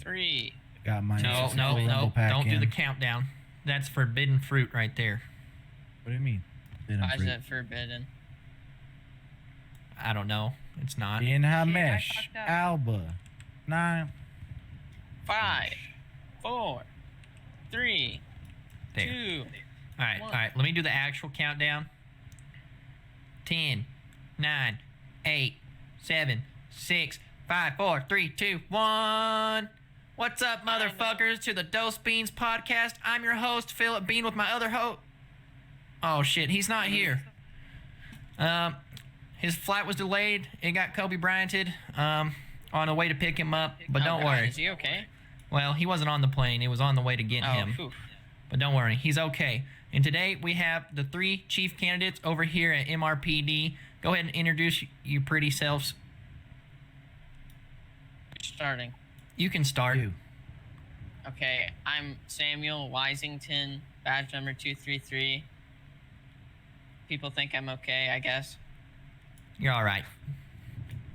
3. Got my No, don't do the countdown. That's forbidden fruit right there. What do you mean? Why is it forbidden? I don't know. It's not. In Hamesh, Alba, 9. 5, 4, 3, There. 2. All right. Let me do the actual countdown. 10, 9, 8, 7, 6, 5, 4, 3, 2, 1. What's up, motherfuckers, to the Dose Beans podcast. I'm your host, Phillip Bean, with my other host. Oh, shit, he's not here. His flight was delayed. It got Kobe Bryanted on the way to pick him up, but don't worry. Is he okay? Well, he wasn't on the plane. It was on the way to get him. Oof. But don't worry, he's okay. And today we have the 3 chief candidates over here at MRPD. Go ahead and introduce you pretty selves. Starting. You can start. Okay, I'm Samuel Wisington, badge number 233. People think I'm okay, I guess. You're all right.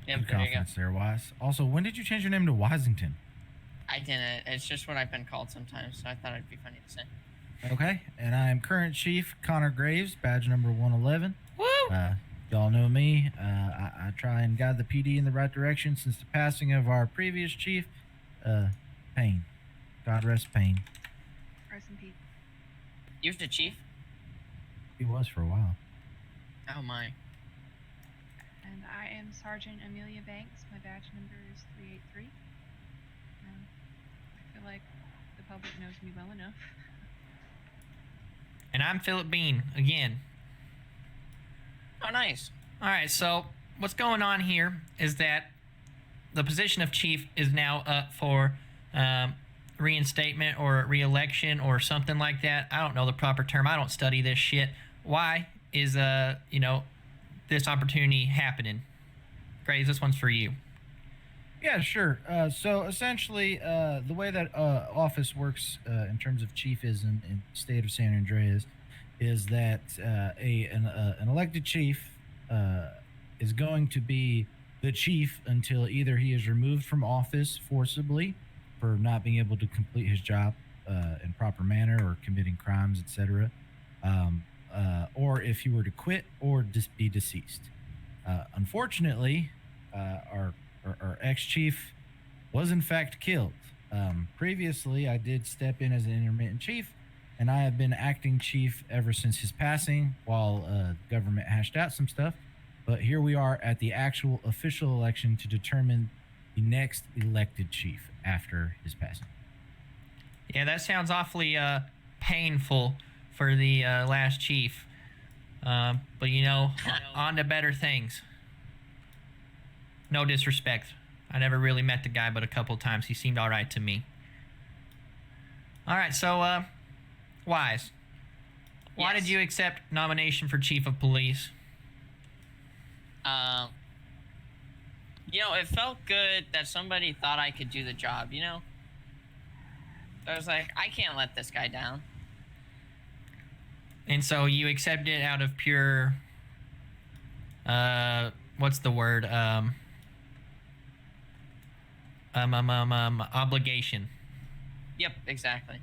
Yep, Good there you go. confidence there, Wise. Also, when did you change your name to Wisington? I didn't. It's just what I've been called sometimes, so I thought it'd be funny to say. Okay, and I am current Chief Connor Graves, badge number 111. Woo! Y'all know me. I try and guide the PD in the right direction since the passing of our previous chief, Payne. God rest Payne. Rest in peace. You're the chief? He was for a while. Oh my. And I am Sergeant Amelia Banks. My badge number is 383. I feel like the public knows me well enough. And I'm Phillip Bean, again. Oh, nice. All right, so what's going on here is that the position of chief is now up for reinstatement or re-election or something like that. I don't know the proper term. I don't study this shit. Why is this opportunity happening? Graves, this one's for you. Yeah, sure. So essentially, the way that office works in terms of chiefism in the state of San Andreas is that an elected chief is going to be the chief until either he is removed from office forcibly for not being able to complete his job in proper manner or committing crimes, etc., or if he were to quit or just be deceased. Unfortunately, our ex-chief was in fact killed. Previously, I did step in as an intermittent chief, and I have been acting chief ever since his passing while the government hashed out some stuff. But here we are at the actual official election to determine the next elected chief after his passing. Yeah, that sounds awfully painful for the last chief. But, on to better things. No disrespect. I never really met the guy but a couple times. He seemed all right to me. All right, so, Wise. Why did you accept nomination for chief of police? It felt good that somebody thought I could do the job, I was like, I can't let this guy down. And so you accepted it out of pure, what's the word? Obligation. Yep, exactly.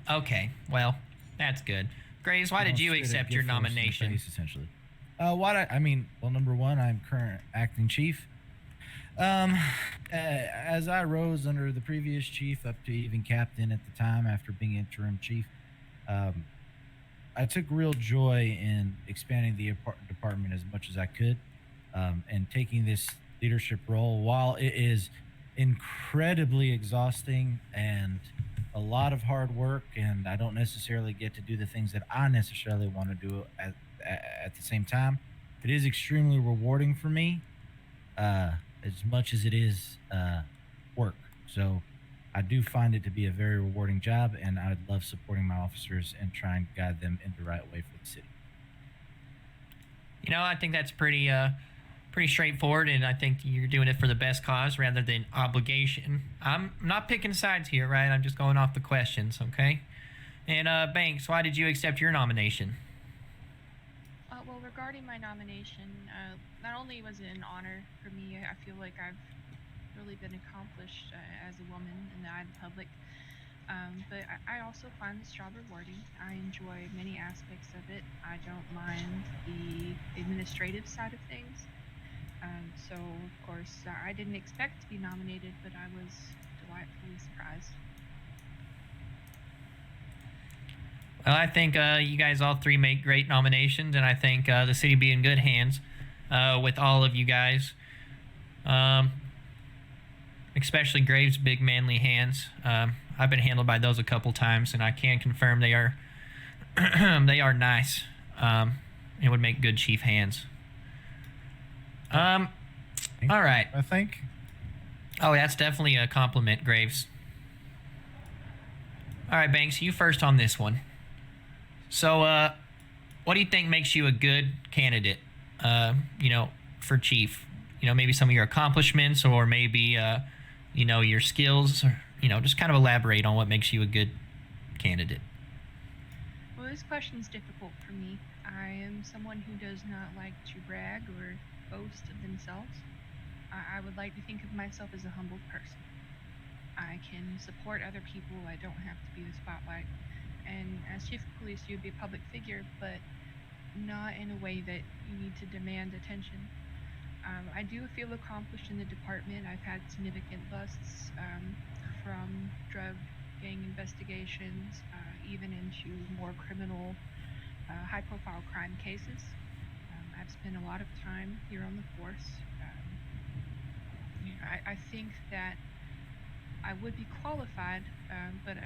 Okay, well, that's good. Graves, why did you accept your nomination? Essentially. Number one, I'm current acting chief. As I rose under the previous chief up to even captain at the time after being interim chief, I took real joy in expanding the department as much as I could, and taking this leadership role. While it is incredibly exhausting and a lot of hard work, and I don't necessarily get to do the things that I necessarily want to do at the same time, it is extremely rewarding for me, as much as it is work. So I do find it to be a very rewarding job, and I love supporting my officers and trying to guide them in the right way for the city. I think that's pretty straightforward, and I think you're doing it for the best cause rather than obligation. I'm not picking sides here, right? I'm just going off the questions, okay? And Banks, why did you accept your nomination? Well, regarding my nomination, not only was it an honor for me, I feel like I've really been accomplished as a woman in the eye of the public. But I also find this job rewarding. I enjoy many aspects of it. I don't mind the administrative side of things. So, of course, I didn't expect to be nominated, but I was delightfully surprised. Well, I think you guys all three make great nominations, and I think the city be in good hands with all of you guys. Especially Graves' big manly hands. I've been handled by those a couple times, and I can confirm they are they are nice. It would make good chief hands. All right. I think. Oh, that's definitely a compliment, Graves. All right, Banks, you first on this one. So, what do you think makes you a good candidate, for chief? Maybe some of your accomplishments, or maybe, your skills, or, just kind of elaborate on what makes you a good candidate. Well, this question is difficult for me. I am someone who does not like to brag or boast of themselves. I would like to think of myself as a humble person. I can support other people. I don't have to be the spotlight. And as chief of police, you'd be a public figure, but not in a way that you need to demand attention. I do feel accomplished in the department. I've had significant busts from drug gang investigations, even into more criminal, high-profile crime cases. I've spent a lot of time here on the force. I think that I would be qualified, but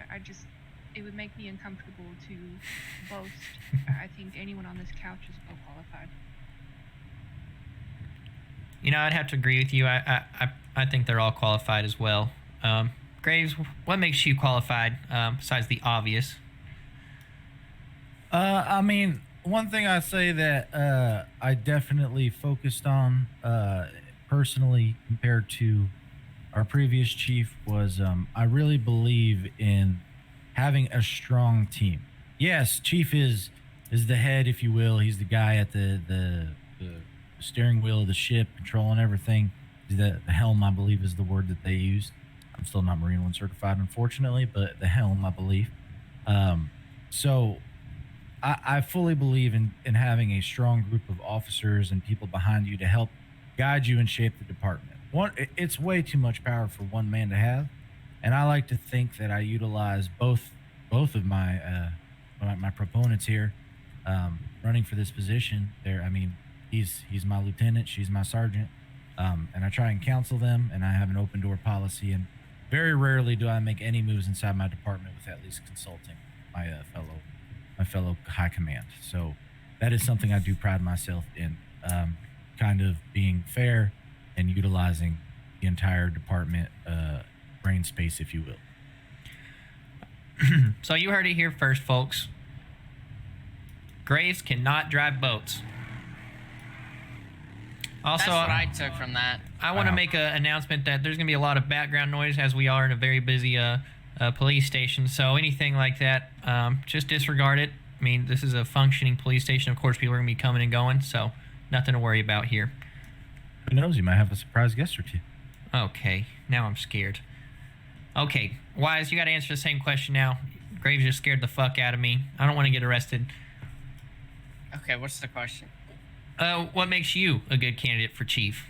it would make me uncomfortable to boast. I think anyone on this couch is well qualified. I'd have to agree with you. I think they're all qualified as well. Graves, what makes you qualified besides the obvious? One thing I say that I definitely focused on personally compared to our previous chief was I really believe in having a strong team. Yes, chief is the head, if you will. He's the guy at the steering wheel of the ship, controlling everything. The helm, I believe, is the word that they used. I'm still not Marine One certified, unfortunately, but the helm, I believe. So I fully believe in having a strong group of officers and people behind you to help guide you and shape the department. It's way too much power for one man to have, and I like to think that I utilize both of my my proponents here running for this position. He's my lieutenant, she's my sergeant, and I try and counsel them, and I have an open door policy, and very rarely do I make any moves inside my department with at least consulting my fellow high command. So that is something I do pride myself in, kind of being fair and utilizing the entire department brain space, if you will. So you heard it here first, folks. Graves cannot drive boats. Also, that's what I took from that. I want to make an announcement that there's going to be a lot of background noise as we are in a very busy police station. So anything like that, just disregard it. This is a functioning police station. Of course, people are going to be coming and going, so nothing to worry about here. Who knows? You might have a surprise guest or two. Okay, now I'm scared. Okay, Wise, you got to answer the same question now. Graves just scared the fuck out of me. I don't want to get arrested. Okay, what's the question? What makes you a good candidate for chief?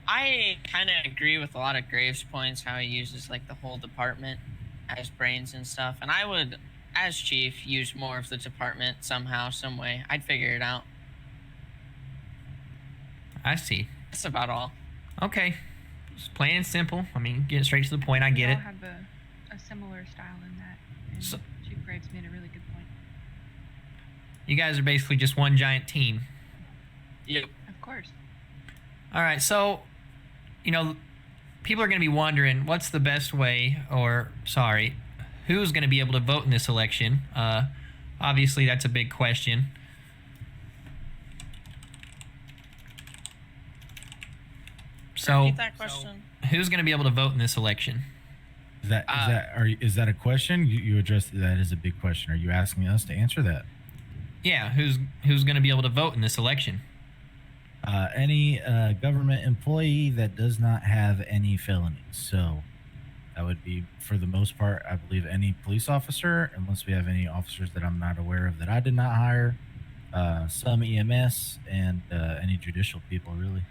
I kind of agree with a lot of Graves' points, how he uses the whole department as brains and stuff. And I would, as chief, use more of the department somehow, some way. I'd figure it out. I see. That's about all. Okay. Just plain and simple. Getting straight to the point. I get it. We all have a similar style in that. And So- Chief Graves made a really good point. You guys are basically just one giant team. Yep. Of course. All right, so, people are going to be wondering what's the best way, who's going to be able to vote in this election? Obviously, that's a big question. So, Repeat that question. who's going to be able to vote in this election? Is that a question? You addressed that as a big question. Are you asking us to answer that? Yeah, who's going to be able to vote in this election? Any government employee that does not have any felonies. So that would be, for the most part, I believe, any police officer, unless we have any officers that I'm not aware of that I did not hire. Some EMS and any judicial people, really.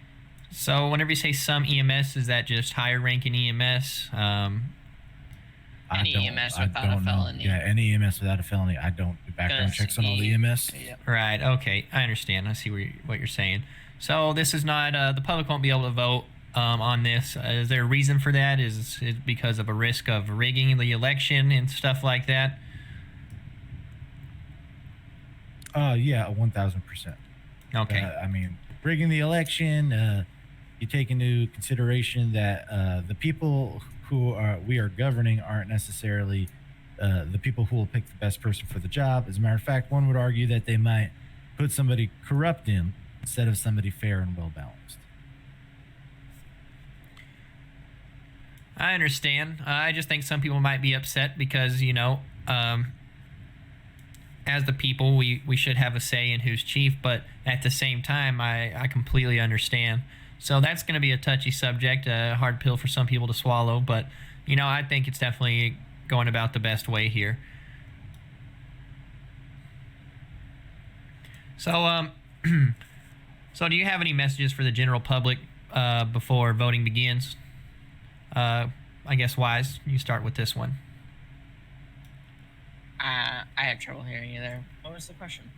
So whenever you say some EMS, is that just higher ranking EMS? Any EMS without a felony. Yeah, any EMS without a felony. I don't do background checks on all the EMS. Yeah. Right. Okay. I understand. I see what you're saying. So this is not the public won't be able to vote on this. Is there a reason for that? Is it because of a risk of rigging the election and stuff like that? Yeah, 1,000%. Okay. I mean, rigging the election. You take into consideration that the people who we are governing aren't necessarily the people who will pick the best person for the job. As a matter of fact, one would argue that they might put somebody corrupt in instead of somebody fair and well balanced. I understand. I just think some people might be upset because, as the people, we should have a say in who's chief, but at the same time, I completely understand. So that's going to be a touchy subject, a hard pill for some people to swallow, but, I think it's definitely going about the best way here. So, so do you have any messages for the general public before voting begins? I guess, Wise, you start with this one. I had trouble hearing you there. What was the question?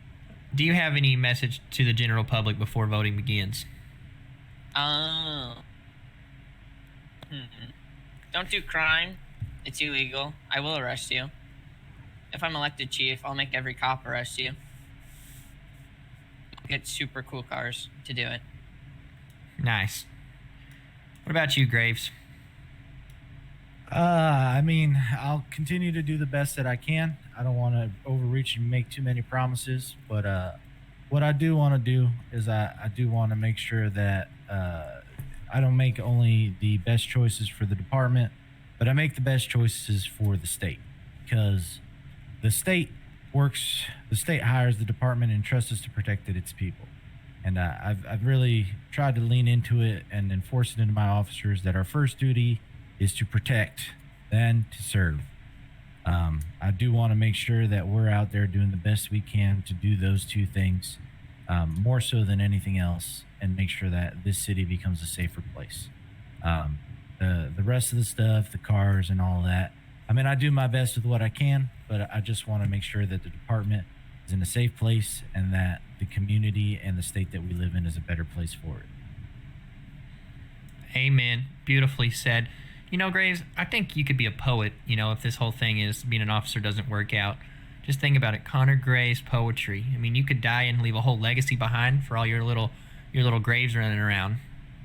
Do you have any message to the general public before voting begins? Oh. Don't do crime. It's illegal. I will arrest you. If I'm elected chief, I'll make every cop arrest you. Get super cool cars to do it. Nice. What about you, Graves? I mean, I'll continue to do the best that I can. I don't want to overreach and make too many promises, but what I do want to do is I do want to make sure that I don't make only the best choices for the department, but I make the best choices for the state, because the state hires the department and trusts us to protect its people. And I've really tried to lean into it and enforce it into my officers that our first duty is to protect, then to serve. I do want to make sure that we're out there doing the best we can to do those two things, more so than anything else, and make sure that this city becomes a safer place. The rest of the stuff, the cars and all that, I mean, I do my best with what I can, but I just want to make sure that the department is in a safe place and that the community and the state that we live in is a better place for it. Amen. Beautifully said. Graves, I think you could be a poet, if this whole thing is being an officer doesn't work out. Just think about it. Connor Graves poetry. I mean, you could die and leave a whole legacy behind for all your little graves running around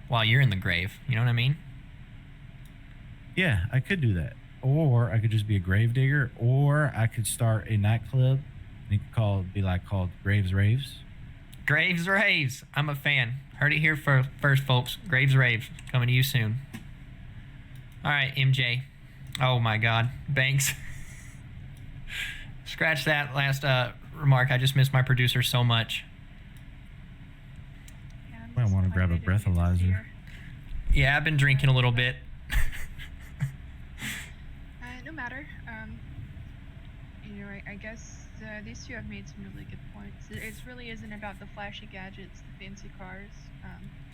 while you're in the grave. You know what I mean? Yeah, I could do that. Or I could just be a grave digger, or I could start a nightclub and it could be called Graves Raves. Graves Raves. I'm a fan. Heard it here first, folks. Graves Raves. Coming to you soon. All right, MJ. Oh, my God. Banks. Scratch that last remark. I just miss my producer so much. Yeah, Might want to grab a breathalyzer. Yeah, I've been drinking a little bit. No matter. I guess these two have made some really good points. It really isn't about the flashy gadgets, the fancy cars.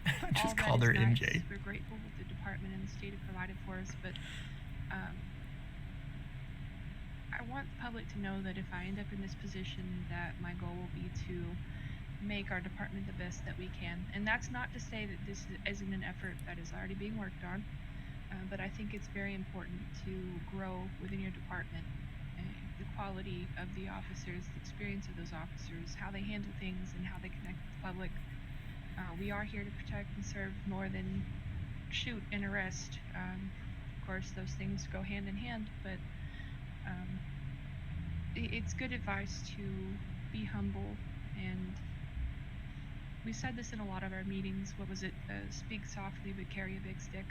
I just all that called is her nice. MJ. We're grateful what the department and the state have provided for us, but I want the public to know that if I end up in this position, that my goal will be to make our department the best that we can. And that's not to say that this isn't an effort that is already being worked on, but I think it's very important to grow within your department. The quality of the officers, the experience of those officers, how they handle things, and how they connect with the public. We are here to protect and serve more than shoot and arrest. Of course, those things go hand in hand, but it's good advice to be humble. And we said this in a lot of our meetings. What was it? Speak softly, but carry a big stick.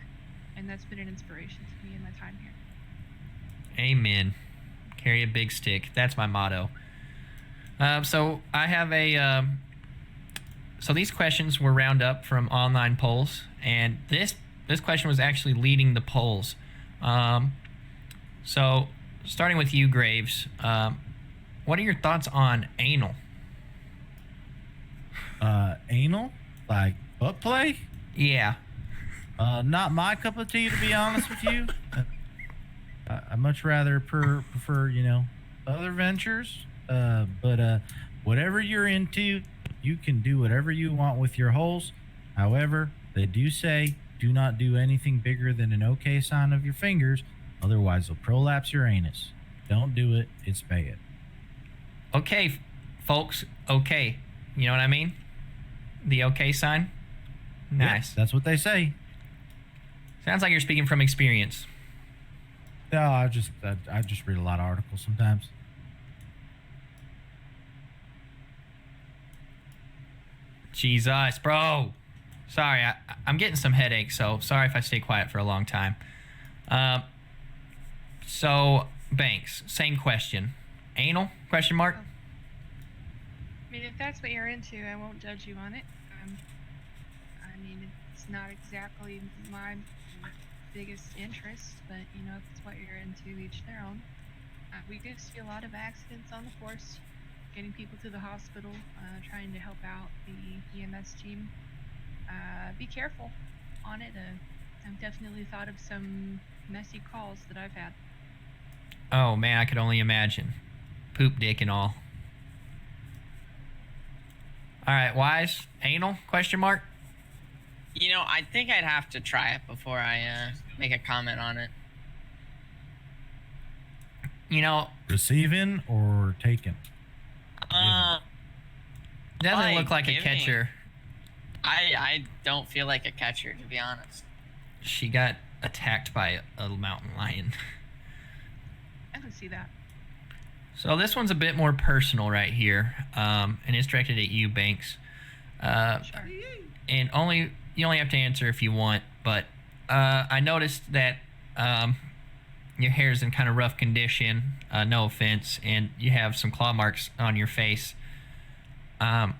And that's been an inspiration to me in my time here. Amen. Carry a big stick. That's my motto. So I have a So these questions were round up from online polls, and this question was actually leading the polls. So starting with you, Graves, what are your thoughts on anal? Anal? Like butt play? Yeah. Not my cup of tea, to be honest with you. I much rather prefer, other ventures. But whatever you're into, you can do whatever you want with your holes. However, they do say do not do anything bigger than an OK sign of your fingers. Otherwise, they'll prolapse your anus. Don't do it. It's bad. Okay, folks. Okay. You know what I mean? The OK sign? Nice. Yeah, that's what they say. Sounds like you're speaking from experience. No, I just read a lot of articles sometimes. Jesus, bro. Sorry, I'm getting some headaches, so sorry if I stay quiet for a long time. So, Banks, same question. Anal? Question mark? I mean, if that's what you're into, I won't judge you on it. I mean, it's not exactly my biggest interest, but if it's what you're into, each their own. We do see a lot of accidents on the force, getting people to the hospital, trying to help out the EMS team. Be careful on it. I've definitely thought of some messy calls that I've had. Oh man, I could only imagine. Poop, dick, and all. All right, Wise, anal? Question mark? I think I'd have to try it before I make a comment on it. Receiving or taking? Doesn't look like giving. a catcher. I don't feel like a catcher, to be honest. She got attacked by a mountain lion. I can see that. So this one's a bit more personal right here, and it's directed at you, Banks. Sure. And you only have to answer if you want, but I noticed that your hair's in kind of rough condition, no offense, and you have some claw marks on your face. Are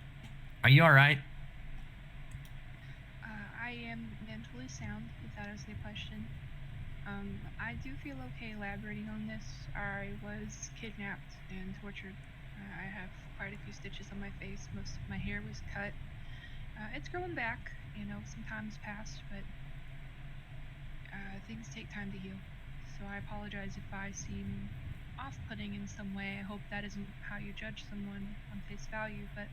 you all right? I am mentally sound, if that is the question. I do feel okay elaborating on this. I was kidnapped and tortured. I have quite a few stitches on my face. Most of my hair was cut. It's growing back, some time's passed, but things take time to heal. So I apologize if I seem off-putting in some way. I hope that isn't how you judge someone on face value, but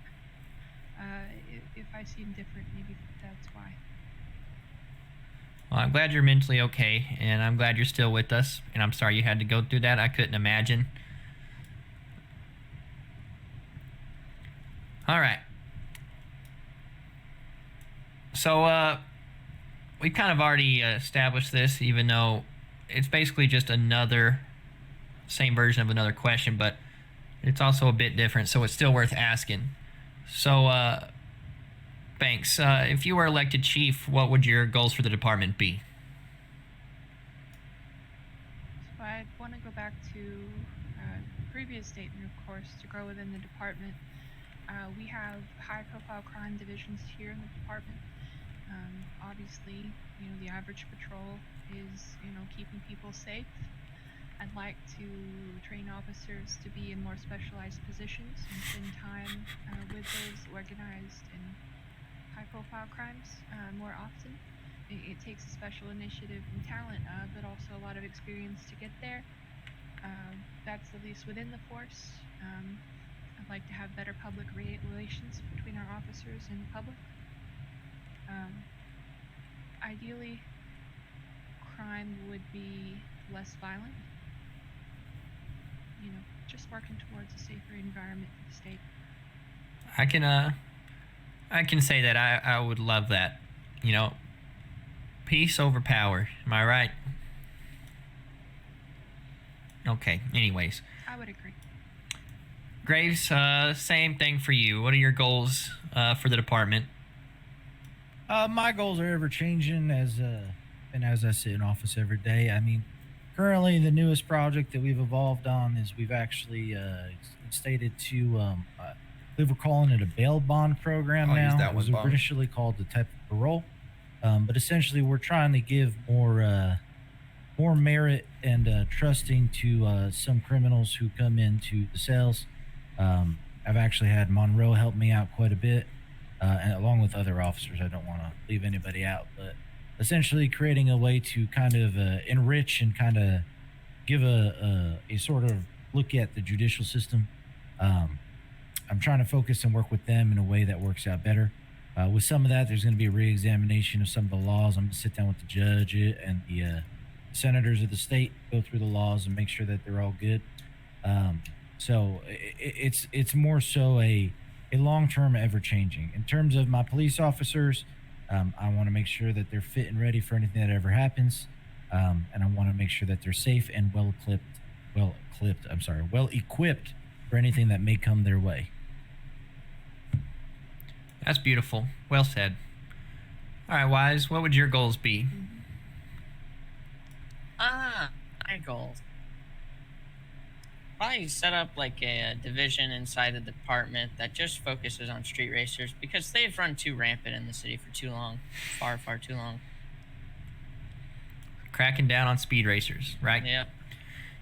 if I seem different, maybe that's why. Well, I'm glad you're mentally okay, and I'm glad you're still with us, and I'm sorry you had to go through that. I couldn't imagine. All right. So, we've kind of already established this, even though it's basically just same version of another question, but it's also a bit different, so it's still worth asking. So, Banks, if you were elected chief, what would your goals for the department be? So I'd want to go back to previous statement, of course, to grow within the department. We have high-profile crime divisions here in the department. Obviously, the average patrol is, keeping people safe. I'd like to train officers to be in more specialized positions and spend time with those organized and high-profile crimes more often. It takes a special initiative and talent, but also a lot of experience to get there. That's at least within the force. I'd like to have better public relations between our officers and the public. Ideally, crime would be less violent. Just working towards a safer environment for the state. I can say that I would love that. Peace over power. Am I right? Okay. Anyways. I would agree. Graves, same thing for you. What are your goals for the department? My goals are ever changing as I sit in office every day. I mean, currently the newest project that we've evolved on is we've actually stated to believe we're calling it a bail bond program I'll use now. that It was one, Bob. initially called the type of parole, but essentially we're trying to give more merit and trusting to some criminals who come into the cells. I've actually had Monroe help me out quite a bit, and along with other officers. I don't want to leave anybody out, but essentially creating a way to kind of enrich and kind of give a sort of look at the judicial system. I'm trying to focus and work with them in a way that works out better. With some of that, there's going to be a re-examination of some of the laws. I'm going to sit down with the judge and the senators of the state, go through the laws and make sure that they're all good. So it's more so a long-term, ever-changing. In terms of my police officers, I want to make sure that they're fit and ready for anything that ever happens, and I want to make sure that they're safe and well equipped for anything that may come their way. That's beautiful. Well said. All right, Wise, what would your goals be? My goals. Probably set up like a division inside the department that just focuses on street racers because they've run too rampant in the city for too long. Far too long. Cracking down on speed racers, right? Yep.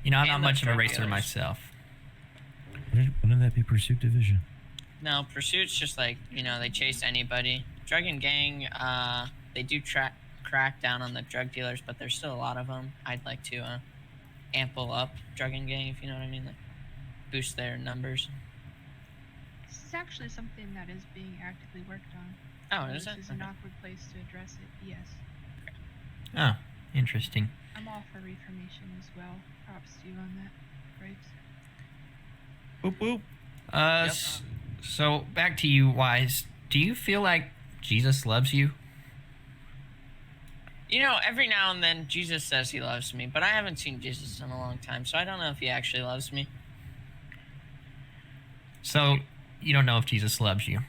You know, I'm And not the much of a drug racer dealers. myself. Wouldn't that be Pursuit Division? No, Pursuit's just like, they chase anybody. Drug and gang, they do crack down on the drug dealers, but there's still a lot of them. I'd like to ample up drug and gang, if you know what I mean, like boost their numbers. This is actually something that is being actively worked on. Oh, is it? This is an awkward place to address it, yes. Oh, interesting. I'm all for reformation as well. Props to you on that, Graves. Boop boop. Yep. So back to you, Wise. Do you feel like Jesus loves you? Every now and then Jesus says he loves me, but I haven't seen Jesus in a long time, so I don't know if he actually loves me. So you don't know if Jesus loves you,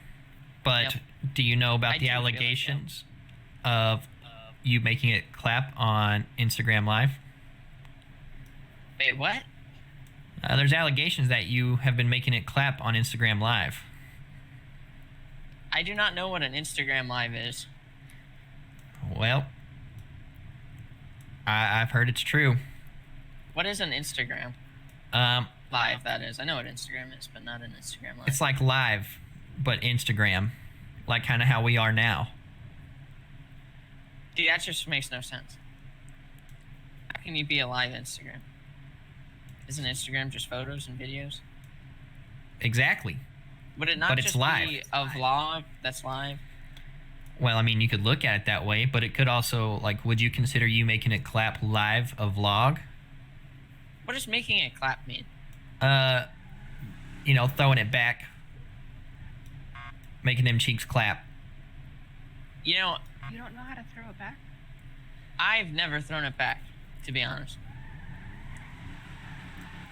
but Yep. do you know about I the do feel like allegations of you making it clap on Instagram Live? Wait, what? There's allegations that you have been making it clap on Instagram Live. I do not know what an Instagram Live is. Well, I've heard it's true. What is an Instagram Um, Live, that is? I know what Instagram is, but not an Instagram Live. it's like live, but Instagram, like kind of how we are now. Dude, that just makes no sense. How can you be a live Instagram? Isn't Instagram just photos and videos? Exactly. Would it not But it's just live. be a vlog that's live? Well, I mean, you could look at it that way, but it could also, like, would you consider you making it clap live a vlog? What does making it clap mean? Throwing it back, making them cheeks clap. You know, You don't know how to throw it back? I've never thrown it back, to be honest.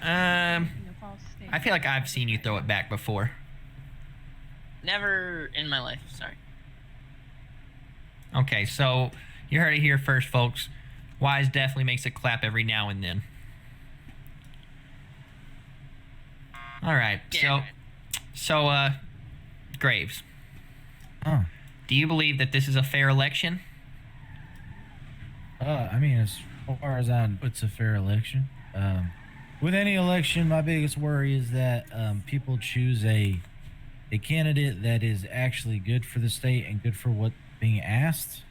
Making a false statement. I feel like I've seen you throw it back before. Never in my life, sorry. Okay, so you heard it here first, folks. Wise definitely makes it clap every now and then. All right, Yeah. so Graves, Huh. do you believe that this is a fair election? I mean, as far as I know, it's a fair election. With any election, my biggest worry is that people choose a candidate that is actually good for the state and good for what's being asked.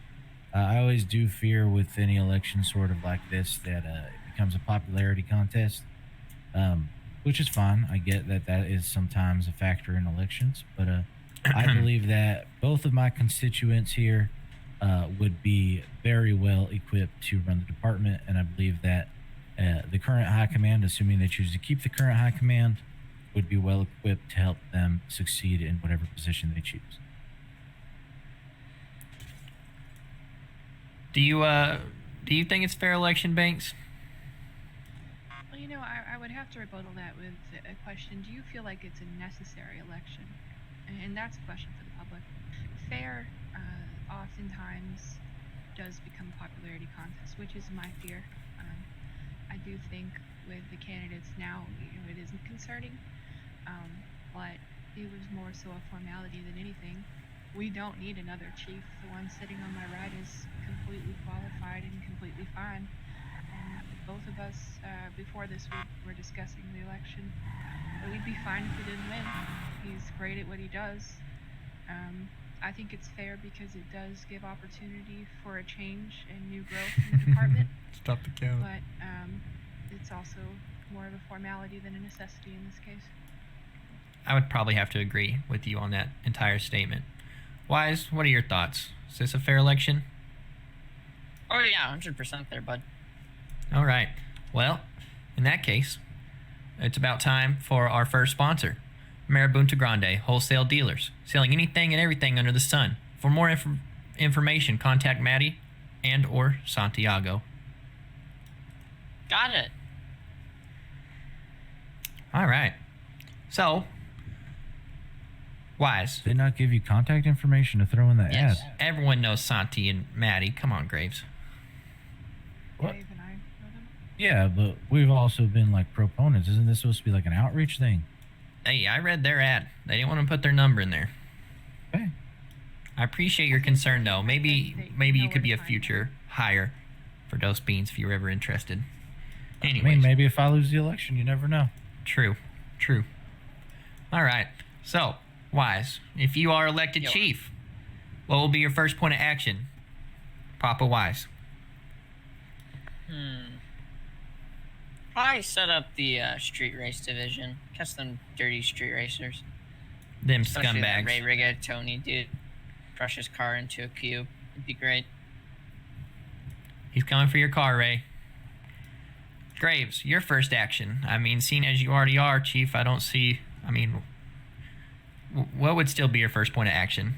I always do fear with any election sort of like this that it becomes a popularity contest, which is fine. I get that is sometimes a factor in elections, but I believe that both of my constituents here would be very well equipped to run the department, and I believe that the current high command, assuming they choose to keep the current high command, would be well equipped to help them succeed in whatever position they choose. Do you think it's fair election, Banks? Well, I would have to rebuttal that with a question. Do you feel like it's a necessary election? And that's a question for the public. Fair oftentimes does become a popularity contest, which is my fear. I do think with the candidates now, it isn't concerning. But it was more so a formality than anything. We don't need another chief. The one sitting on my right is completely qualified and completely fine. And both of us, before this, we were discussing the election. But we'd be fine if we didn't win. He's great at what he does. I think it's fair because it does give opportunity for a change and new growth in the department. Stop the count. But it's also more of a formality than a necessity in this case. I would probably have to agree with you on that entire statement. Wise, what are your thoughts? Is this a fair election? Oh yeah, 100% there, bud. All right. Well, in that case, it's about time for our first sponsor, Marabunta Grande Wholesale Dealers, selling anything and everything under the sun. For more information, contact Maddie and or Santiago. Got it. All right. So, Wise. Did they not give you contact information to throw in the Yes. ad? Everyone knows Santi and Maddie. Come on, Graves. What? Dave and I know them. Yeah, but we've also been like proponents. Isn't this supposed to be like an outreach thing? Hey, I read their ad. They didn't want to put their number in there. Okay. I appreciate your concern, though. Maybe you could be a future hire for Dos Beans if you're ever interested. I Anyways, mean, maybe if I lose the election, you never know. True. All right. So, Wise, if you are elected Yo. chief, what will be your first point of action? Papa Wise. Probably set up the street race division. Catch them dirty street racers. Them Especially that Ray scumbags. Rigatoni dude. Crush his car into a cube. It'd be great. He's coming for your car, Ray. Graves, your first action. I mean, seeing as you already are, Chief, I don't see... I mean, what would still be your first point of action?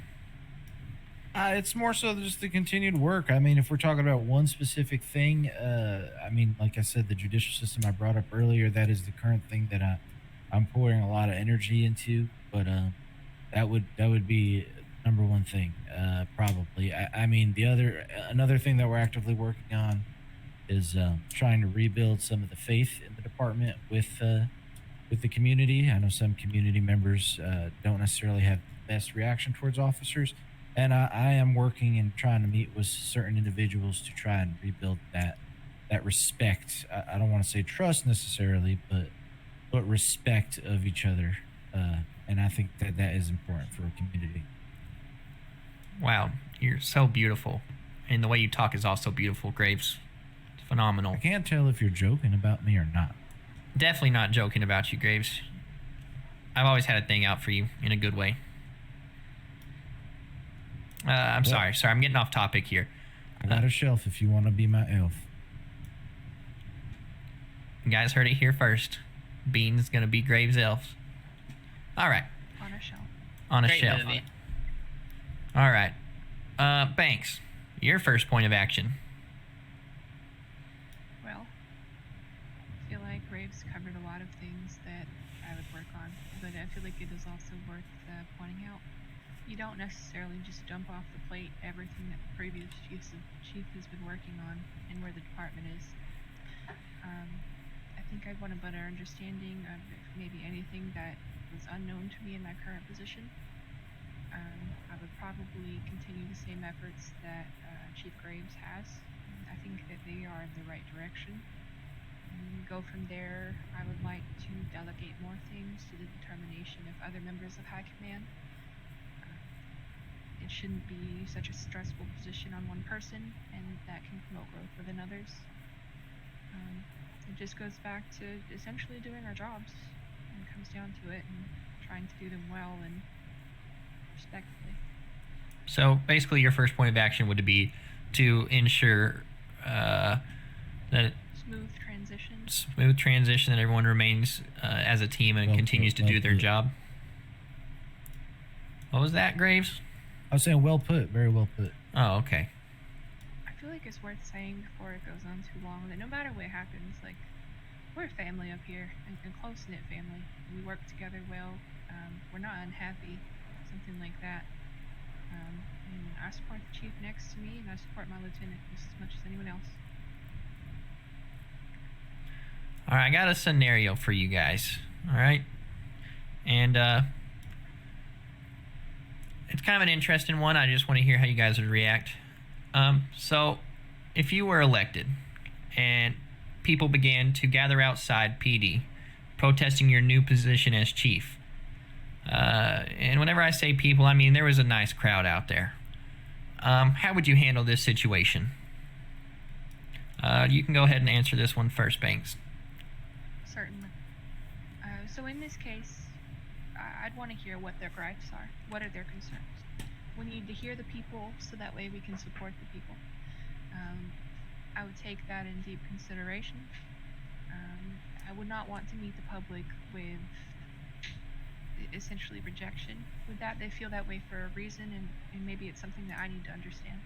It's more so just the continued work. I mean, if we're talking about one specific thing, I mean, like I said, the judicial system I brought up earlier, that is the current thing that I'm pouring a lot of energy into. But that would be number one thing, probably. I mean, another thing that we're actively working on is trying to rebuild some of the faith in the department with the community. I know some community members don't necessarily have the best reaction towards officers. And I am working and trying to meet with certain individuals to try and rebuild that respect. I don't want to say trust necessarily, but respect of each other. And I think that is important for a community. Wow, you're so beautiful. And the way you talk is also beautiful, Graves. It's phenomenal. I can't tell if you're joking about me or not. Definitely not joking about you, Graves. I've always had a thing out for you in a good way. I'm sorry, I'm getting off topic here. I got a shelf if you want to be my elf. You guys heard it here first. Bean's gonna be Graves' elf. All right, On a shelf. on a Great shelf. movie. All right, Banks, your first point of action. Well, I feel like Graves covered a lot of things that I would work on, but I feel like it is also worth pointing out. You don't necessarily just dump off the plate everything that the previous chief has been working on and where the department is. I think I'd want a better understanding of if maybe anything that was unknown to me in my current position. I would probably continue the same efforts that Chief Graves has. I think that they are in the right direction. And go from there. I would like to delegate more things to the determination of other members of High Command. It shouldn't be such a stressful position on one person, and that can promote growth within others. It just goes back to essentially doing our jobs, and it comes down to it, and trying to do them well and respectfully. So basically, your first point of action would be to ensure that Smooth transition. that everyone remains as a team and Well continues put, to well do their put. job. What was that, Graves? I was saying well put, very well put. Oh, okay. I feel like it's worth saying before it goes on too long that no matter what happens, like, we're a family up here, and close-knit family. We work together well. We're not unhappy, something like that. And I support the chief next to me, and I support my lieutenant just as much as anyone else. All right, I got a scenario for you guys. All right, and it's kind of an interesting one. I just want to hear how you guys would react. So, if you were elected and people began to gather outside PD, protesting your new position as chief, and whenever I say people, I mean there was a nice crowd out there. How would you handle this situation? You can go ahead and answer this one first, Banks. Certainly. So in this case, I'd want to hear what their gripes are. What are their concerns? We need to hear the people so that way we can support the people. I would take that in deep consideration. I would not want to meet the public with essentially rejection. With that, they feel that way for a reason, and maybe it's something that I need to understand.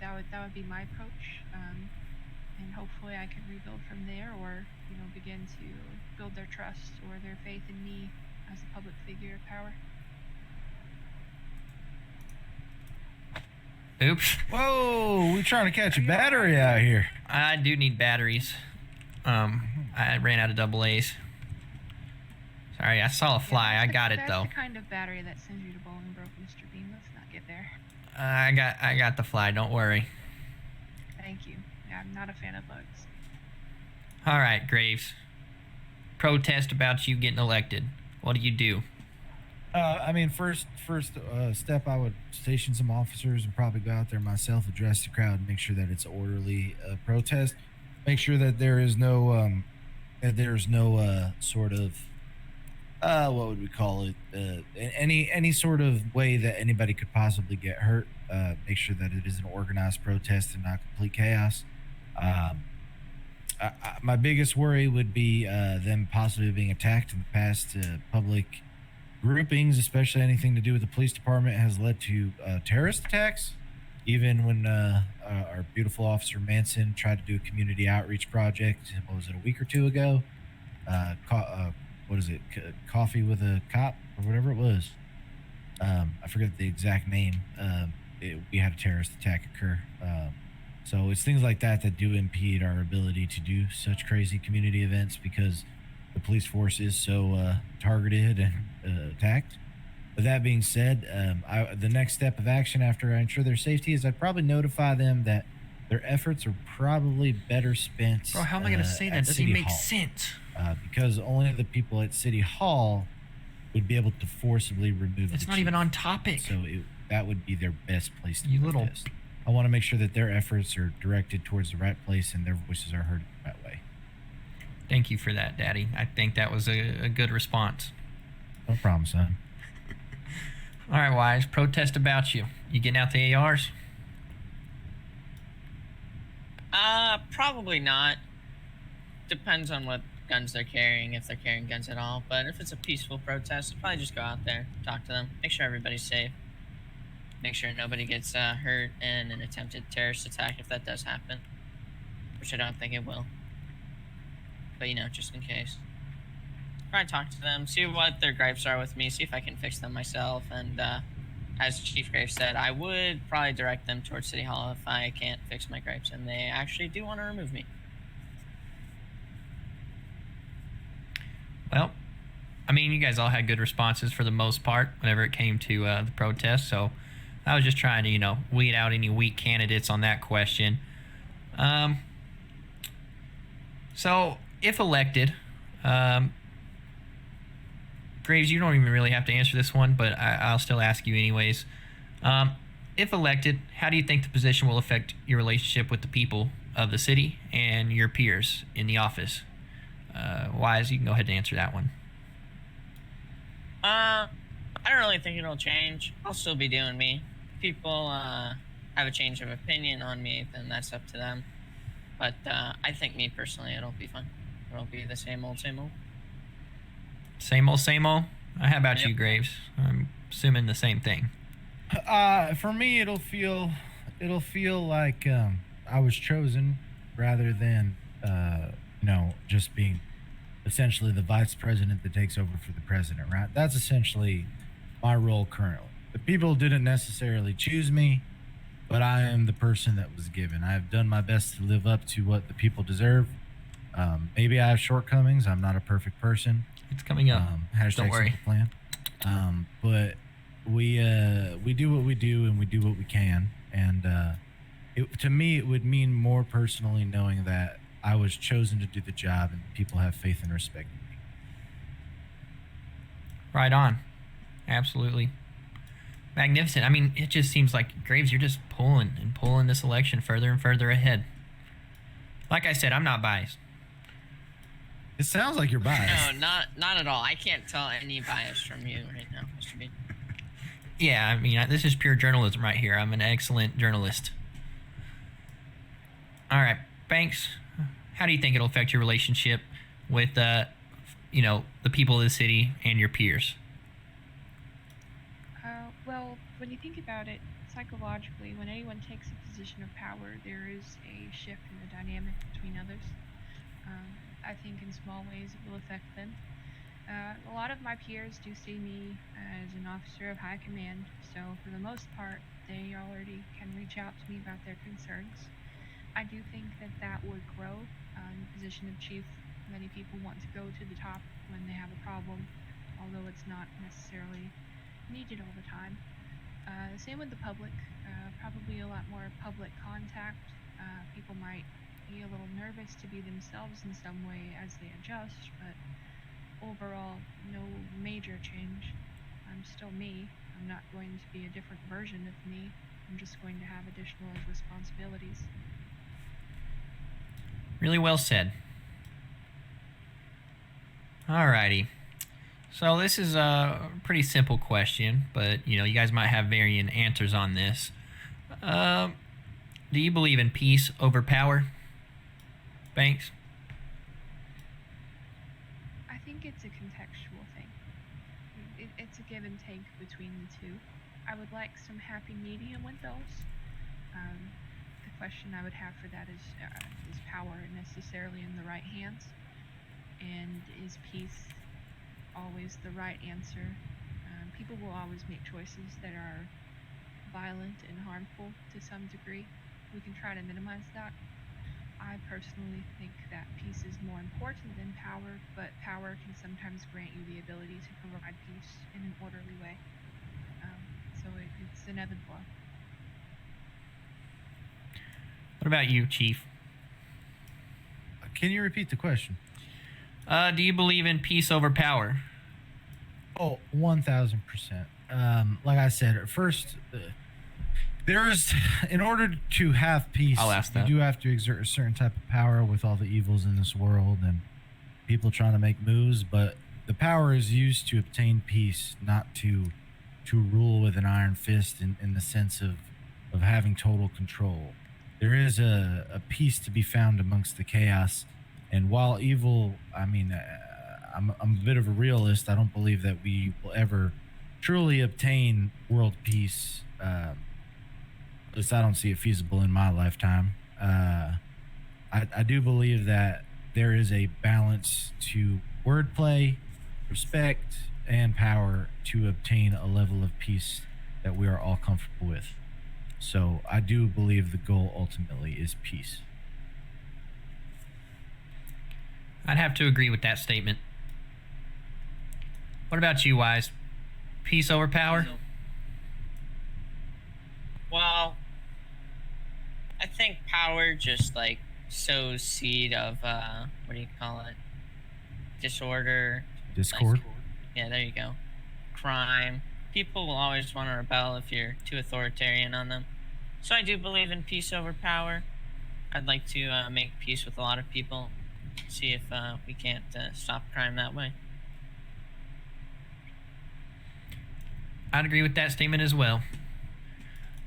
That would be my approach, and hopefully I can rebuild from there, or begin to build their trust or their faith in me as a public figure of power. Oops. Whoa, we trying to catch a battery out here. I do need batteries. I ran out of double A's. Sorry, I saw a fly. I got it though. That's the kind of battery that sends you to Bolingbroke, Mr. Bean. Let's not get there. I got the fly. Don't worry. Thank you. Yeah, I'm not a fan of bugs. All right, Graves. Protest about you getting elected. What do you do? I mean, first step, I would station some officers and probably go out there myself, address the crowd, and make sure that it's an orderly protest. Make sure that there is no sort of what would we call it? Any sort of way that anybody could possibly get hurt. Make sure that it is an organized protest and not complete chaos. My biggest worry would be them possibly being attacked in the past. Public groupings, especially anything to do with the police department, has led to terrorist attacks. Even when our beautiful officer Manson tried to do a community outreach project, what was it, a week or two ago? What is it? Coffee with a cop or whatever it was. I forget the exact name. We had a terrorist attack occur. So it's things like that that do impede our ability to do such crazy community events because the police force is so targeted and attacked. With that being said, the next step of action after I ensure their safety is I'd probably notify them that their efforts are probably better spent. Bro, how am I going to say that? Doesn't even make sense. Because only the people at City Hall would be able to forcibly remove. It's not even on topic. So that would be their best place to You protest. I want to make sure that their efforts are directed towards the right place and their voices are heard the right way. Thank you for that, Daddy. I think that was a good response. No problem, son. All right, Wise. Protest about you. You getting out the ARs? Probably not. Depends on what guns they're carrying, if they're carrying guns at all. But if it's a peaceful protest, I'll probably just go out there, talk to them, make sure everybody's safe. Make sure nobody gets hurt in an attempted terrorist attack if that does happen. Which I don't think it will. But, just in case. Probably talk to them, see what their gripes are with me, see if I can fix them myself. And as Chief Graves said, I would probably direct them towards City Hall if I can't fix my gripes and they actually do want to remove me. Well, I mean, you guys all had good responses for the most part whenever it came to the protest. So I was just trying to, weed out any weak candidates on that question. So if elected, Graves, you don't even really have to answer this one, but I'll still ask you anyways. If elected, how do you think the position will affect your relationship with the people of the city and your peers in the office? Wise, you can go ahead and answer that one. I don't really think it'll change. I'll still be doing me. People have a change of opinion on me, then that's up to them. But I think me personally, it'll be fun. It'll be the same old, same old. Same old, same old? How about Yep. you, Graves? I'm assuming the same thing. For me, it'll feel like I was chosen rather than just being essentially the vice president that takes over for the president, right? That's essentially my role currently. The people didn't necessarily choose me, but I am the person that was given. I have done my best to live up to what the people deserve. Maybe I have shortcomings. I'm not a perfect person. It's coming up. Hashtag Don't worry. simple plan. But we do what we do and we do what we can, and to me it would mean more personally knowing that I was chosen to do the job and people have faith and respect in me. Right on. Absolutely. Magnificent. I mean, it just seems like, Graves, you're just pulling and pulling this election further and further ahead. Like I said, I'm not biased. It sounds like you're biased. No, not at all. I can't tell any bias from you right now, Mr. Bean. Yeah, I mean, this is pure journalism right here. I'm an excellent journalist. All right, Banks, how do you think it'll affect your relationship with, the people of the city and your peers? Well, when you think about it, psychologically, when anyone takes a position of power, there is a shift in the dynamic between others. I think in small ways it will affect them. A lot of my peers do see me as an officer of high command, so for the most part, they already can reach out to me about their concerns. I do think that that would grow. In the position of chief, many people want to go to the top when they have a problem, although it's not necessarily needed all the time. Same with the public, probably a lot more public contact. People might be a little nervous to be themselves in some way as they adjust, but overall, no major change. I'm still me. I'm not going to be a different version of me. I'm just going to have additional responsibilities. Really well said. Alrighty. So this is a pretty simple question, but you guys might have varying answers on this. Do you believe in peace over power, Banks? I think it's a contextual thing. It's a give and take between the two. I would like some happy medium with those. The question I would have for that is power necessarily in the right hands? And is peace always the right answer? People will always make choices that are violent and harmful to some degree. We can try to minimize that. I personally think that peace is more important than power, but power can sometimes grant you the ability to provide peace in an orderly way. So it's an ebb and flow. What about you, Chief? Can you repeat the question? Do you believe in peace over power? Oh, 1,000%. Like I said, at first, in order to have peace, I'll ask that. you do have to exert a certain type of power with all the evils in this world and people trying to make moves. But the power is used to obtain peace, not to rule with an iron fist in the sense of having total control. There is a peace to be found amongst the chaos. And while evil, I mean, I'm a bit of a realist. I don't believe that we will ever truly obtain world peace. At least I don't see it feasible in my lifetime. I do believe that there is a balance to wordplay, respect, and power to obtain a level of peace that we are all comfortable with. So I do believe the goal ultimately is peace. I'd have to agree with that statement. What about you, Wise? Peace over power? Well, I think power just like sows seed of what do you call it? Disorder. Discord. Like, yeah, there you go. Crime. People will always want to rebel if you're too authoritarian on them. So I do believe in peace over power. I'd like to make peace with a lot of people. See if we can't stop crime that way. I'd agree with that statement as well.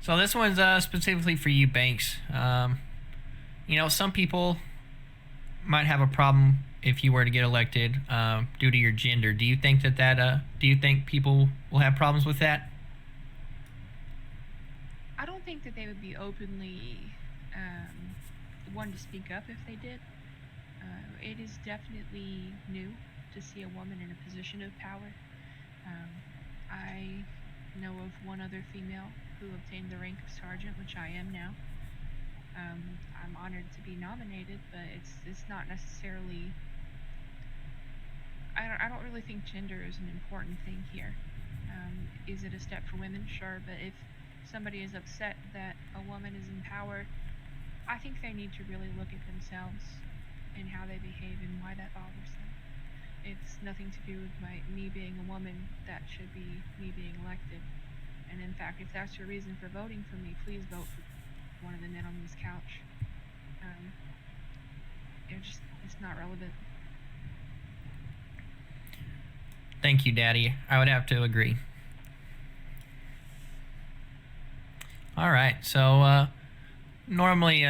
So this one's specifically for you, Banks. Some people might have a problem if you were to get elected due to your gender. Do you think do you think people will have problems with that? I don't think that they would be openly one to speak up if they did. It is definitely new to see a woman in a position of power. I know of one other female who obtained the rank of sergeant, which I am now. I'm honored to be nominated, but it's not necessarily. I don't really think gender is an important thing here. Is it a step for women? Sure, but if somebody is upset that a woman is in power, I think they need to really look at themselves and how they behave and why that bothers them. It's nothing to do with me being a woman. That should be me being elected. And in fact, if that's your reason for voting for me, please vote for one of the men on this couch. It's not relevant. Thank you, Daddy. I would have to agree. All right, so normally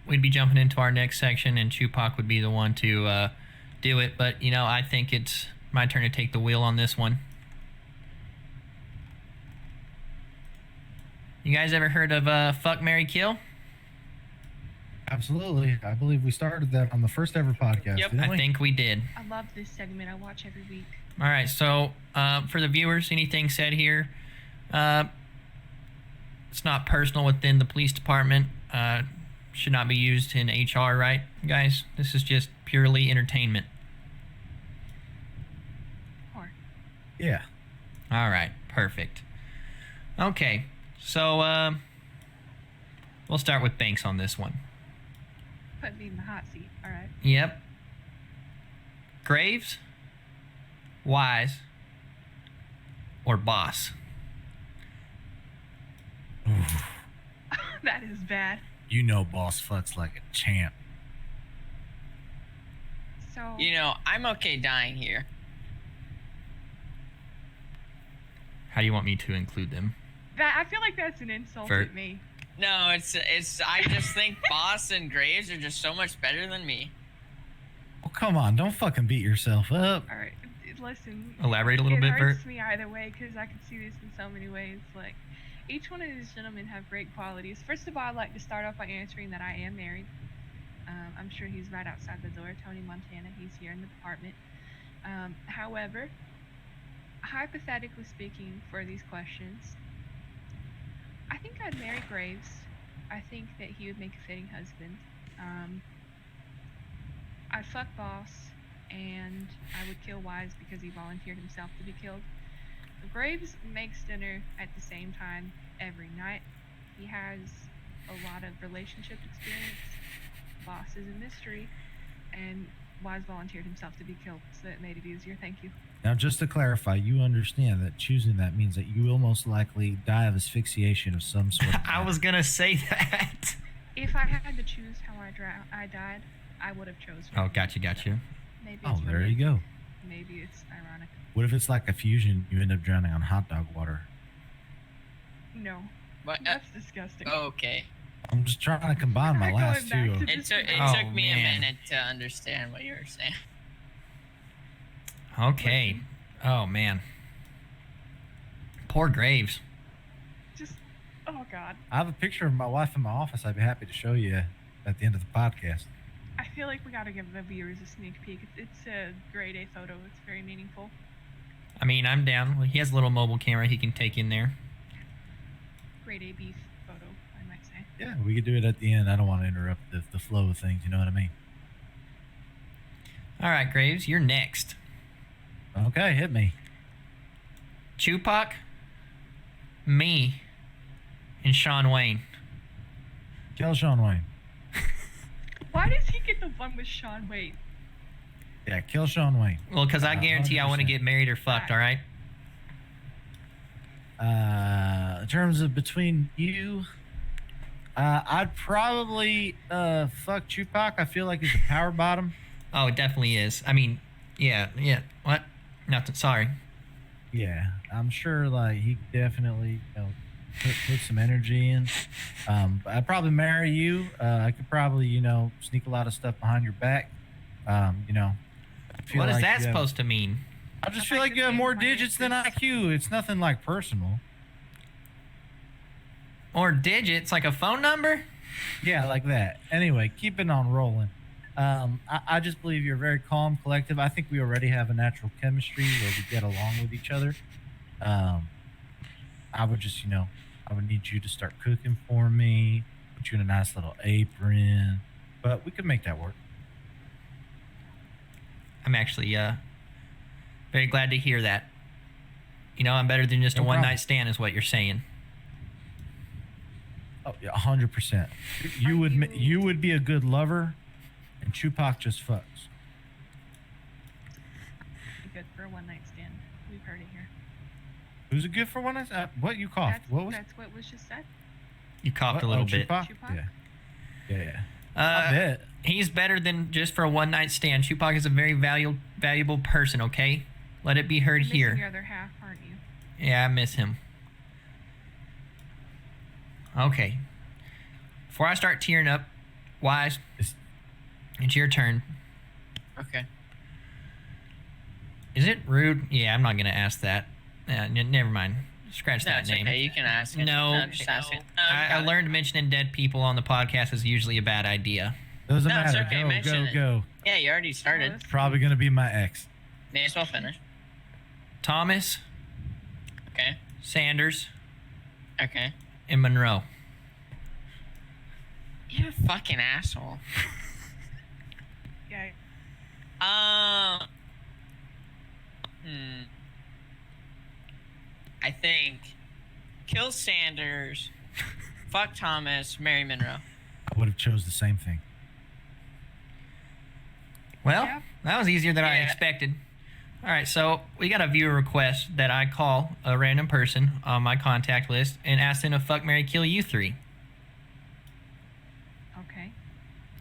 we'd be jumping into our next section, and Chupac would be the one to do it. But I think it's my turn to take the wheel on this one. You guys ever heard of Fuck, Marry, Kill? Absolutely. I believe we started that on the first ever podcast. Yep, didn't I we? think we did. I love this segment. I watch every week. All right, so for the viewers, anything said here, it's not personal within the police department. Should not be used in HR, right, guys? This is just purely entertainment. Or Yeah. All right, perfect. Okay, so we'll start with Banks on this one. put me in the hot seat. All right. Yep. Graves, Wise, or Boss? That is bad. You know Boss fucks like a champ. So I'm okay dying here. How do you want me to include them? I feel like that's an insult For- at me. No, it's. I just think Boss and Graves are just so much better than me. Oh, come on. Don't fucking beat yourself up. All right, listen. Elaborate a little bit, It hurts Bert. me either way because I can see this in so many ways. Like, each one of these gentlemen have great qualities. First of all, I'd like to start off by answering that I am married. I'm sure he's right outside the door, Tony Montana. He's here in the department. However, hypothetically speaking, for these questions, I think I'd marry Graves. I think that he would make a fitting husband. I'd fuck Boss, and I would kill Wise because he volunteered himself to be killed. Graves makes dinner at the same time every night. He has a lot of relationship experience. Boss is a mystery, and Wise volunteered himself to be killed, so it made it easier. Thank you. Now, just to clarify, you understand that choosing that means that you will most likely die of asphyxiation of some sort. I was gonna say that. If I had to choose how I died, I would have chosen. Oh, gotcha. Maybe Oh, it's there you go. Maybe it's ironic. What if it's like a fusion? You end up drowning on hot dog water. No, But that's disgusting. okay. I'm just trying to combine my Going last back two. to- It took Oh, me a man. minute to understand what you were saying. Okay. Oh man. Poor Graves. Just, oh god. I have a picture of my wife in my office. I'd be happy to show you at the end of the podcast. I feel like we gotta give the viewers a sneak peek. It's a grade A photo. It's very meaningful. I mean, I'm down. He has a little mobile camera he can take in there. Grade A beef photo, I might say. Yeah, we could do it at the end. I don't want to interrupt the flow of things. You know what I mean? All right, Graves, you're next. Okay, hit me. Chupac, me, and Sean Wayne. Kill Sean Wayne. Why does he get the one with Sean Wade? Yeah, kill Sean Wayne. Well, because I guarantee I want to 100%. get married or fucked, all right? In terms of between you, I'd probably fuck Chupac. I feel like he's a power bottom. Oh, it definitely is. I mean, yeah. What? Nothing. Sorry. Yeah, I'm sure like he could definitely put some energy in. I'd probably marry you. I could probably sneak a lot of stuff behind your back. I feel What is like that you have- supposed to mean? I just feel like you have more digits than IQ. It's nothing like personal. Or digits, like a phone number? Yeah, like that. Anyway, keep it on rolling. I just believe you're very calm, collective. I think we already have a natural chemistry where we get along with each other. I would just, I would need you to start cooking for me, put you in a nice little apron, but we could make that work. I'm actually very glad to hear that. You know, I'm better than just No a problem. one-night stand, is what you're saying. Oh, yeah, 100%. You would you would be a good lover, and Chupac just fucks. Good for a one night stand. We've heard it here. Who's it good for one night? What you coughed? That's what was just said. You coughed What? a little bit. Chupac? Chupac? Yeah. I bet. He's better than just for a one-night stand. Chupac is a very valuable person, okay? Let it be heard You're missing here. your other half, aren't you? Yeah, I miss him. Okay. Before I start tearing up, Wise, it's your turn. Okay. Is it rude? Yeah, I'm not going to ask that. Never mind. Scratch No, that it's name. okay. You can ask it. No, just ask it. No, I learned mentioning dead people on the podcast is usually a bad idea. Doesn't No, it's matter. okay, mention it. Go. Yeah, you already started. It's Probably gonna be my ex. May as well finish. Thomas, Okay. Sanders, Okay. and Monroe. You're a fucking asshole. Yeah. I think kill Sanders, fuck Thomas, marry Monroe. I would have chose the same thing. Well, Yeah. that was easier than I Yeah. expected. All right, so we got a viewer request that I call a random person on my contact list and ask them to fuck, marry, kill you three. Okay.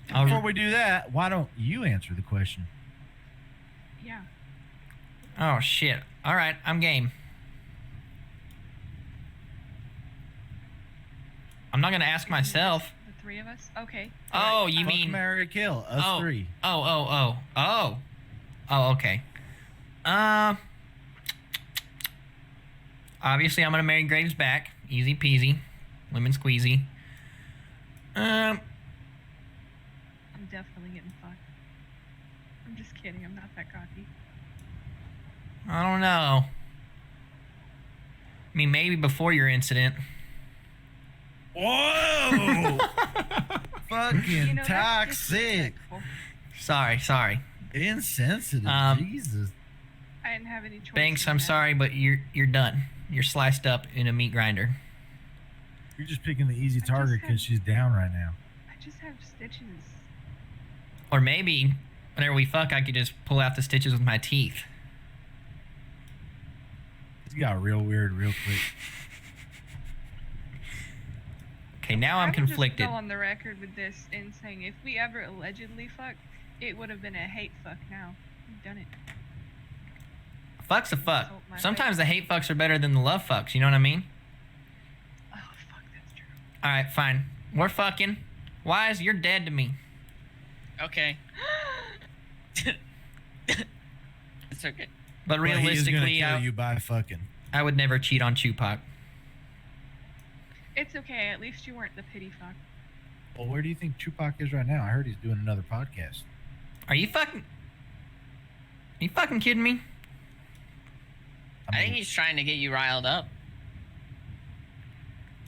Before we do that, why don't you answer the question? Yeah. Oh, shit. All right, I'm game. I'm not going to ask myself. The three of us? Okay. Oh, you Fuck, mean... marry, kill us oh, three. Oh, okay. Obviously, I'm going to marry Graves back. Easy peasy. Lemon squeezy. I'm definitely getting fucked. I'm just kidding. I'm not that cocky. I don't know. I mean, maybe before your incident. Whoa! Fucking You know, that's toxic. disrespectful. Sorry. Insensitive. Jesus. I didn't have any choice. Banks, in I'm that. sorry, but you're done. You're sliced up in a meat grinder. You're just picking the easy just target had- because she's down right now. I just have stitches. Or maybe whenever we fuck, I could just pull out the stitches with my teeth. It's got real weird real quick. Okay, now I'm I would just conflicted. go on the record with this and saying if we ever allegedly fucked, it would have been a hate fuck. Now we've done it. Fuck's a fuck. Insult my Sometimes face. the hate fucks are better than the love fucks. You know what I mean? Oh fuck, that's true. All right, fine. We're fucking. Wise, you're dead to me. Okay. It's okay. But Well, he is gonna realistically, kill you by fucking. I would never cheat on Chupac. It's okay. At least you weren't the pity fuck. Well, where do you think Chupac is right now? I heard he's doing another podcast. Are you fucking kidding me? I think he's trying to get you riled up.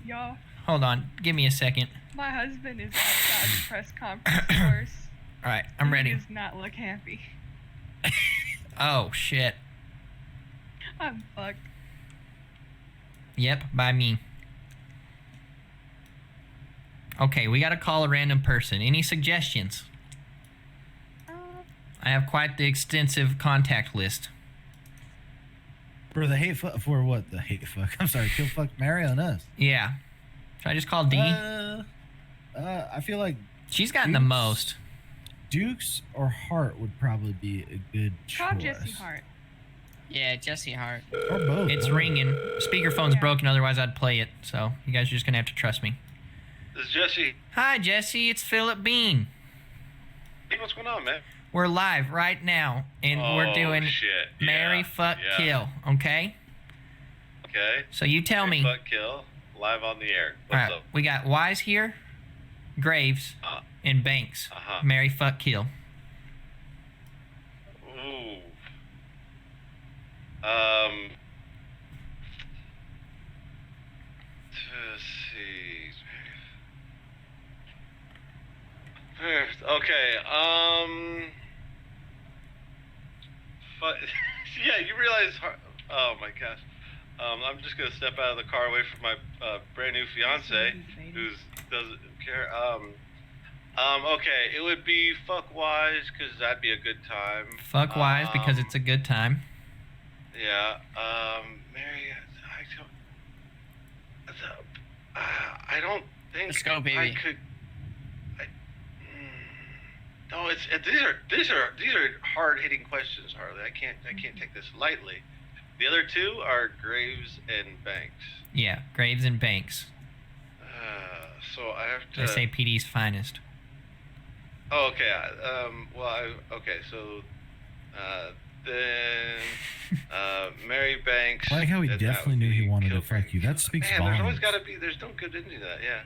Y'all, Hold on. Give me a second. my husband is outside the press conference course. All right, I'm ready. He does not look happy. Oh, shit. I'm fucked. Yep, by me. Okay, we got to call a random person. Any suggestions? I have quite the extensive contact list. For the hate fuck, for what? The hate fuck. I'm sorry, kill fuck marry on us. Yeah. Should I just call D? I feel like She's gotten the Dukes. most. Dukes or Hart would probably be a good Call choice. Jesse Hart. Yeah, Jesse Hart. Or both. It's ringing. Speakerphone's Yeah. broken, otherwise I'd play it. So you guys are just going to have to trust me. This is Jesse. Hi, Jesse. It's Phillip Bean. Hey, what's going on, man? We're live right now, and we're doing shit. Marry, Yeah, Fuck, yeah. Kill. Okay? Okay. So you tell me. Fuck kill. Live on the air. All What's right, up? we got Wise here, Graves, Uh, and Banks. Uh-huh. Marry, Fuck, Kill. Ooh. Let's see. Okay. Yeah, you realize. Oh my gosh. I'm just gonna step out of the car away from my brand new fiance, who doesn't care. Okay, it would be fuck wise because that'd be a good time. Fuck wise because it's a good time. Yeah. Mary, I don't think Let's go, baby. I could. No, these are hard hitting questions, Harley. I can't take this lightly. The other two are Graves and Banks. Yeah, Graves and Banks. So I have to. SAPD's finest. Oh, okay. Okay. So, then, Mary Banks. I like how he definitely knew he wanted to fuck you. That speaks Man, volumes. there's always got to be. There's no good into that. Yeah.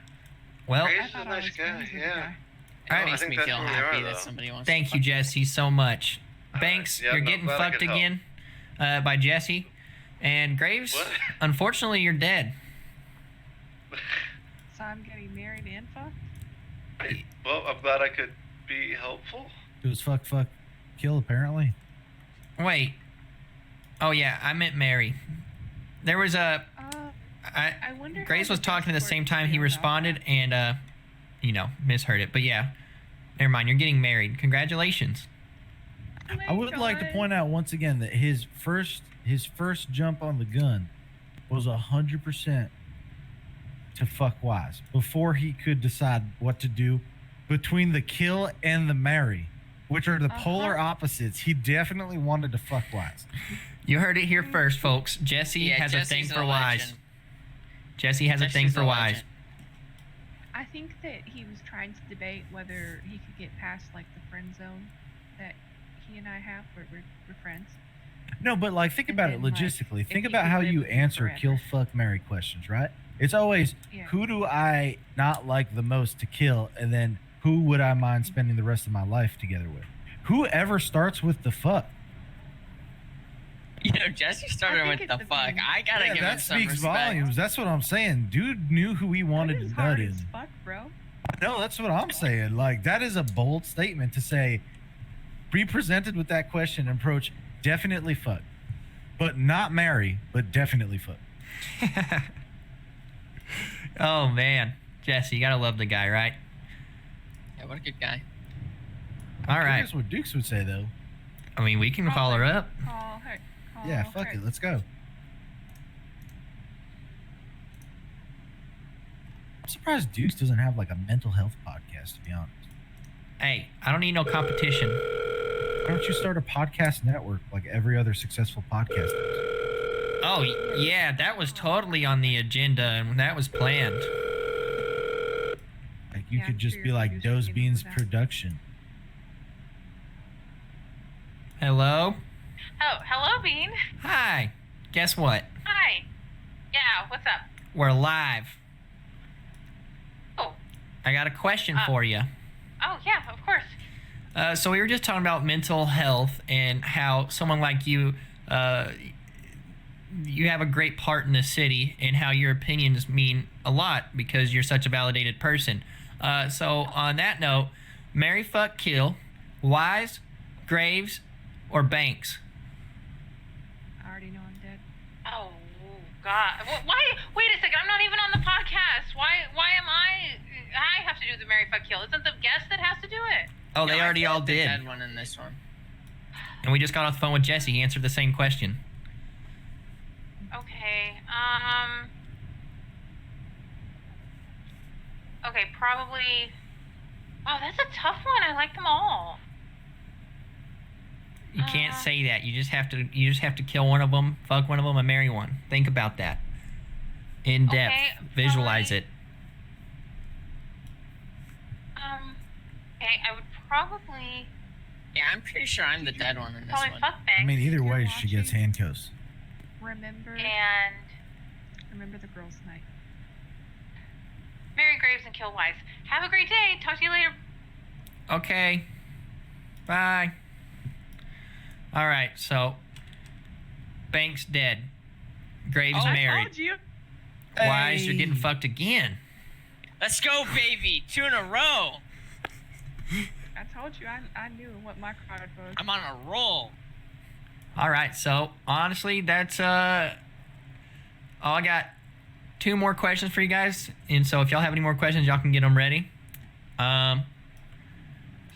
Well, Graves I is a thought I nice was guy. friends with the Yeah. guy. It I makes think me that's feel where we happy are, that though. somebody wants thank to you, fuck Jesse, so much. Banks, yeah, you're no, getting glad I fucked could help. again by Jesse. And Graves, What? unfortunately, you're dead. So I'm getting married and fucked? Well, I'm glad I could be helpful. It was fuck, kill, apparently. Wait. Oh, yeah, I meant Mary. There was a... I wonder. Graves how was the talking at the passport same time he feel about responded that. and, misheard it. But yeah, never mind. You're getting married. Congratulations. Oh my I would like to God. point out once again that his first jump on the gun was 100% to fuck wise before he could decide what to do between the kill and the marry, which are the polar opposites. He definitely wanted to fuck wise. You heard it here first, folks. Jesse Yeah, has a thing Jesse's for a wise. legend. Jesse has a thing Jesse's for a wise. legend. I think that he was trying to debate whether he could get past like the friend zone that he and I have, where we're friends. No, but like think And about it then, like, logistically. if Think he about could how live you with me answer forever. kill, fuck, marry questions, right? It's always Yeah. who do I not like the most to kill, and then who would I mind spending the rest of my life together with? Whoever starts with the fuck. You know, Jesse started think with it the fuck. depends. I gotta Yeah, give him that some speaks respect. volumes. That's what I'm saying. Dude knew who he wanted That is to nut hard in. as fuck, bro. No, that's what I'm saying. Like that is a bold statement to say. Be presented with that question and approach. Definitely fuck, but not marry, but definitely fuck. Oh, man. Jesse, you gotta love the guy, right? Yeah, what a good guy. All right. Here's what Dukes would say though. I mean, we can call her up. Call her. Call Yeah, fuck her. it. Let's go. I'm surprised Dukes doesn't have like a mental health podcast, to be honest. Hey, I don't need no competition. Why don't you start a podcast network like every other successful podcast does? Oh, yeah, that was totally on the agenda, and that was planned. Like you Yeah, could I'm just sure be your like producer Doze came up Beans with that. Production. Hello? Oh, hello, Bean. Hi. Guess what? Hi. Yeah, what's up? We're live. Oh, I got a question for you. oh yeah, of course. So we were just talking about mental health and how someone like you, you have a great part in the city and how your opinions mean a lot because you're such a validated person. So on that note, marry, fuck, kill, Wise, Graves, or Banks? I already know I'm dead. Oh God, why? Wait a second, I'm not even on the podcast. Why am I? I have to do the marry, fuck, kill. Isn't the guest that has to do it? Oh, they No, I already feel all like the did. dead one in this one. And we just got off the phone with Jesse. He answered the same question. Okay. Okay, probably. Oh, that's a tough one. I like them all. You can't say that. You just have to kill one of them, fuck one of them, and marry one. Think about that. In depth. Okay, Visualize fine. it. Okay, I would probably Yeah, I'm pretty sure I'm the dead one in this probably one. fuck Banks I mean, either You're way, she gets watching. handcuffs. Remember and the girls' night. marry Graves and kill Wise. Have a great day. Talk to you later. Okay. Bye. All right, so Banks dead. Graves Oh, I married. Told you. Wise, you're getting Hey. fucked again. Let's go, baby! 2 in a row! I told you. I knew what my card was. I'm on a roll. All right, so honestly, that's I got 2 more questions for you guys, and so if y'all have any more questions, y'all can get them ready.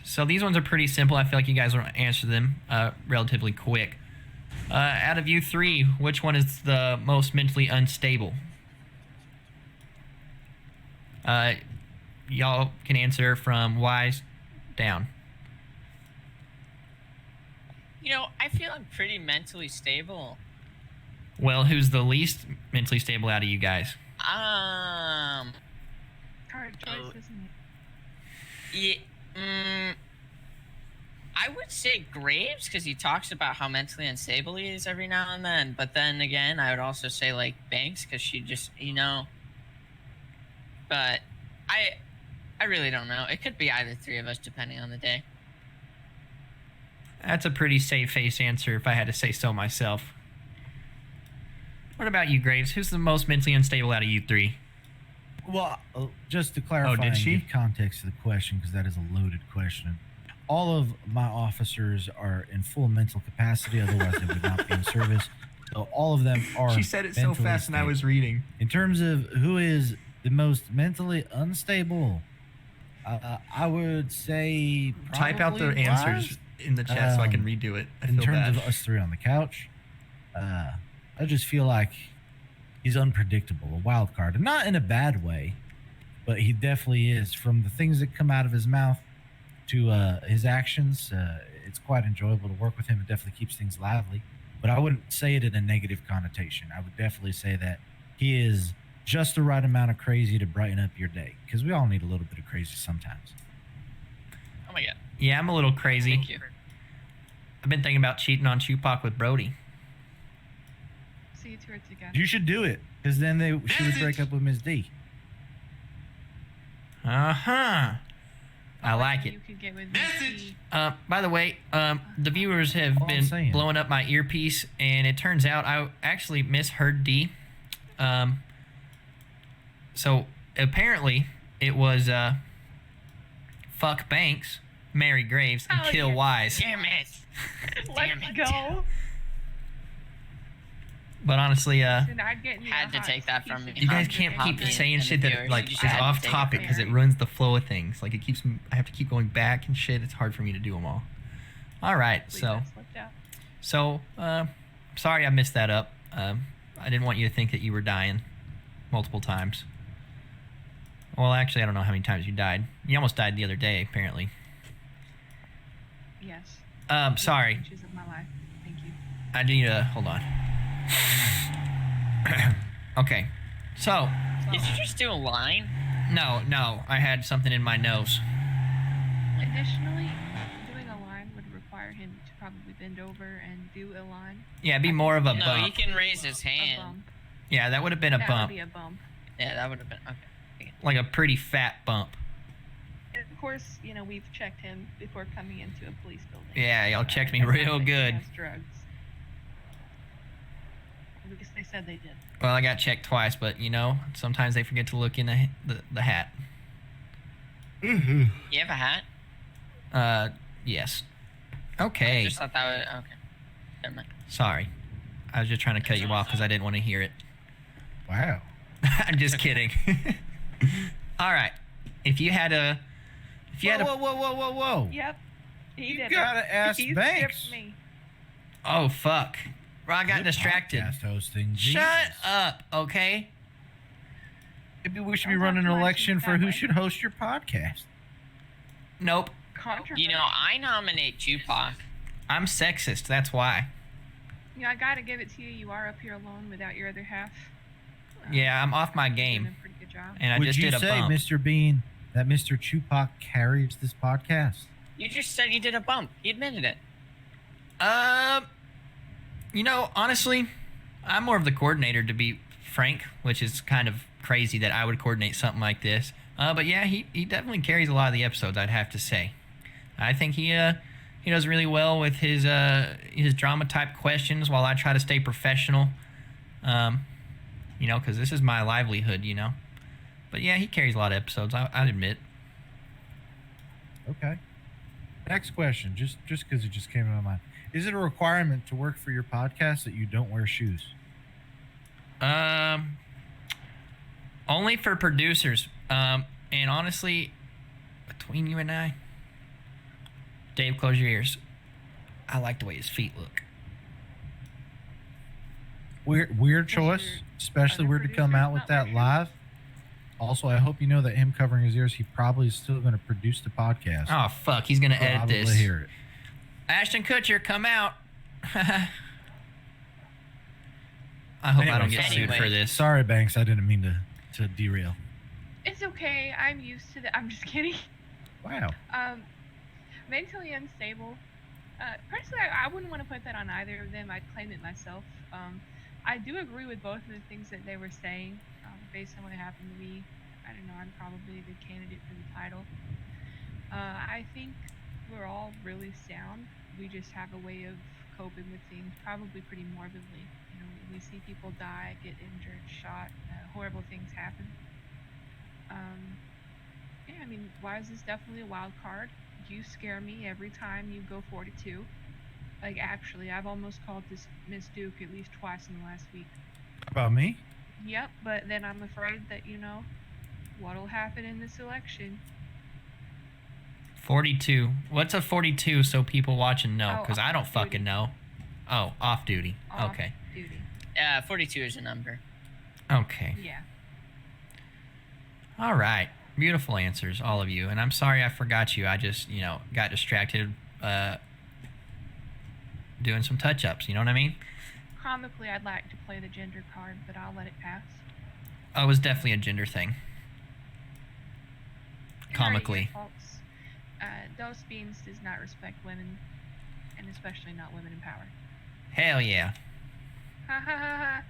So these ones are pretty simple. I feel like you guys will answer them relatively quick. Out of you 3, which one is the most mentally unstable? Y'all can answer from wise down. You know, I feel I'm pretty mentally stable. Well, who's the least mentally stable out of you guys? Hard choice, isn't it? Yeah, I would say Graves, because he talks about how mentally unstable he is every now and then. But then again, I would also say like Banks, because she just, But I really don't know. It could be either 3 of us, depending on the day. That's a pretty safe-faced answer if I had to say so myself. What about you, Graves? Who's the most mentally unstable out of you 3? Well, just to clarify did and she? give context to the question, because that is a loaded question. All of my officers are in full mental capacity, otherwise they would not be in service. So all of them are. She said it so mentally fast, and I stable. was reading. In terms of who is the most mentally unstable, I would say Type out the probably answers Wise. in the chat so I can redo it. I In feel terms bad. of us 3 on the couch, I just feel like he's unpredictable, a wild card, and not in a bad way, but he definitely is. From the things that come out of his mouth to his actions, it's quite enjoyable to work with him. It definitely keeps things lively, but I wouldn't say it in a negative connotation. I would definitely say that he is just the right amount of crazy to brighten up your day, because we all need a little bit of crazy sometimes. Oh my god. Yeah, I'm a little crazy. Thank you. I've been thinking about cheating on Tupac with Brody. See you 2 are together. You should do it, because then she would break up with Ms. D. Uh-huh. I like it. You could get with me. By the way, the viewers have All I'm been saying. blowing up my earpiece, and it turns out I actually misheard D. So apparently it was fuck Banks, marry Graves, and Oh, kill yeah. Wise. Damn it. Damn Let's it. go. But honestly, Then I'd get me a Had to hot take that piece from of me. you guys chocolate can't and keep then- saying and shit the that viewers, like you is just had to off take it topic because it very- ruins the flow of things. Like it keeps me. I have to keep going back and shit. It's hard for me to do them all. All right, Believe so. that slipped out. So, sorry I messed that up. I didn't want you to think that you were dying multiple times. Well, actually, I don't know how many times you died. You almost died the other day, apparently. Yes. Sorry. Inches of my life. Thank you. I need to... Hold on. Okay. So, Did you just do a line? no. I had something in my nose. Additionally, doing a line would require him to probably bend over and do a line. Yeah, it'd be more of a No, bump. he can raise his A hand. bump. Yeah, that would have been a That bump. would be a bump. Yeah, that would have been okay. Like a pretty fat bump. And of course, we've checked him before coming into a police building. Yeah, y'all checked me That's real not that he good. has drugs. Because they said they did. Well, I got checked twice, but sometimes they forget to look in the hat. You have a hat? Yes. I Okay. just thought that would. Okay. Never mind. Sorry. I was just trying to cut you off because I didn't want to hear it. Wow. I'm just kidding. All right. If you had a... Whoa. Yep. He You did gotta it. ask He Banks. skipped me. Oh, fuck. Well, I got Good distracted. podcast hosting. Shut Jesus. up, okay? Maybe we should be I'll running talk an to my election chief for that who way. should host your podcast. Nope. Controversial. You know, I nominate Tupac. I'm sexist. That's why. I gotta give it to you. You are up here alone without your other half. Yeah, I'm off my you're game. doing a pretty good job. And I Would just you did a say, bump. Mr. Bean, that Mr. Tupac carries this podcast? You just said you did a bump. He admitted it. Honestly, I'm more of the coordinator, to be frank, which is kind of crazy that I would coordinate something like this. But yeah, he definitely carries a lot of the episodes, I'd have to say. I think he does really well with his drama type questions while I try to stay professional. Because this is my livelihood, But yeah, he carries a lot of episodes, I'd admit. Okay. Next question, just because it just came to my mind. Is it a requirement to work for your podcast that you don't wear shoes? Only for producers. And honestly, between you and I, Dave, close your ears. I like the way his feet look. Weird choice, especially weird to come out with that live. Also, I hope you know that him covering his ears, he probably is still going to produce the podcast. Oh, fuck. He's going to edit this. Hear it. Ashton Kutcher, come out. I hope I don't get sued for this. Sorry, Banks. I didn't mean to derail. It's okay. I'm used to that. I'm just kidding. Wow. Mentally unstable. Personally, I wouldn't want to put that on either of them. I'd claim it myself. I do agree with both of the things that they were saying. Based on what happened to me, I don't know, I'm probably a good candidate for the title. I think we're all really sound. We just have a way of coping with things probably pretty morbidly. You know, we see people die, get injured, shot, horrible things happen. Yeah, I mean, why is this definitely a wild card? You scare me every time you go 42. Like, actually, I've almost called this Miss Duke at least twice in the last week. About me? Yep, but then I'm afraid that, you know, what'll happen in this election. 42. What's a 42 so people watching know? Because I don't off fucking duty. know. Oh, off duty. Off Okay. duty. 42 is a number. Okay. Yeah. All right. Beautiful answers, all of you. And I'm sorry I forgot you. I just, got distracted doing some touch-ups. You know what I mean? Comically, I'd like to play the gender card, but I'll let it pass. Oh, it was definitely a gender thing. Your Comically. faults. Those Beans does not respect women, and especially not women in power. Hell yeah. Ha ha ha ha.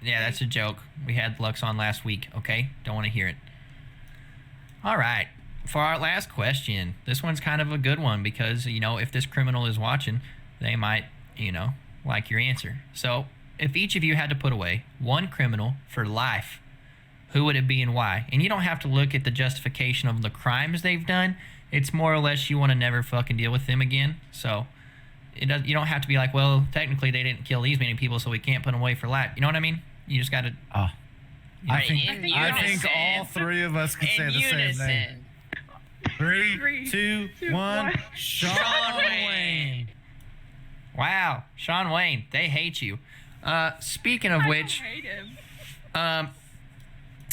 Yeah, that's a joke. We had Lux on last week, okay? Don't want to hear it. All right. For our last question, this one's kind of a good one because, if this criminal is watching, they might, like your answer. So, if each of you had to put away one criminal for life, who would it be and why? And you don't have to look at the justification of the crimes they've done. It's more or less you want to never fucking deal with them again. So, you don't have to be like, well, technically they didn't kill these many people, so we can't put them away for life. You know what I mean? You just got to... I in think all three of us could say the same name. 3, 2, 1. Sean Wayne. Wow, Sean Wayne, they hate you. Speaking of which, I hate him.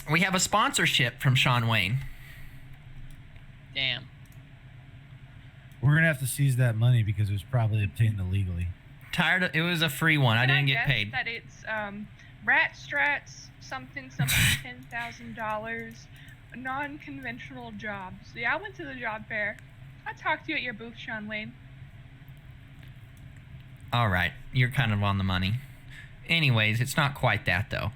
we have a sponsorship from Sean Wayne. Damn. We're going to have to seize that money because it was probably obtained illegally. It was a free one. I didn't get guess paid. That it's Rat Strats something $10,000 non-conventional jobs. Yeah, I went to the job fair. I talked to you at your booth, Sean Wayne. All right, you're kind of on the money. Anyways, it's not quite that, though.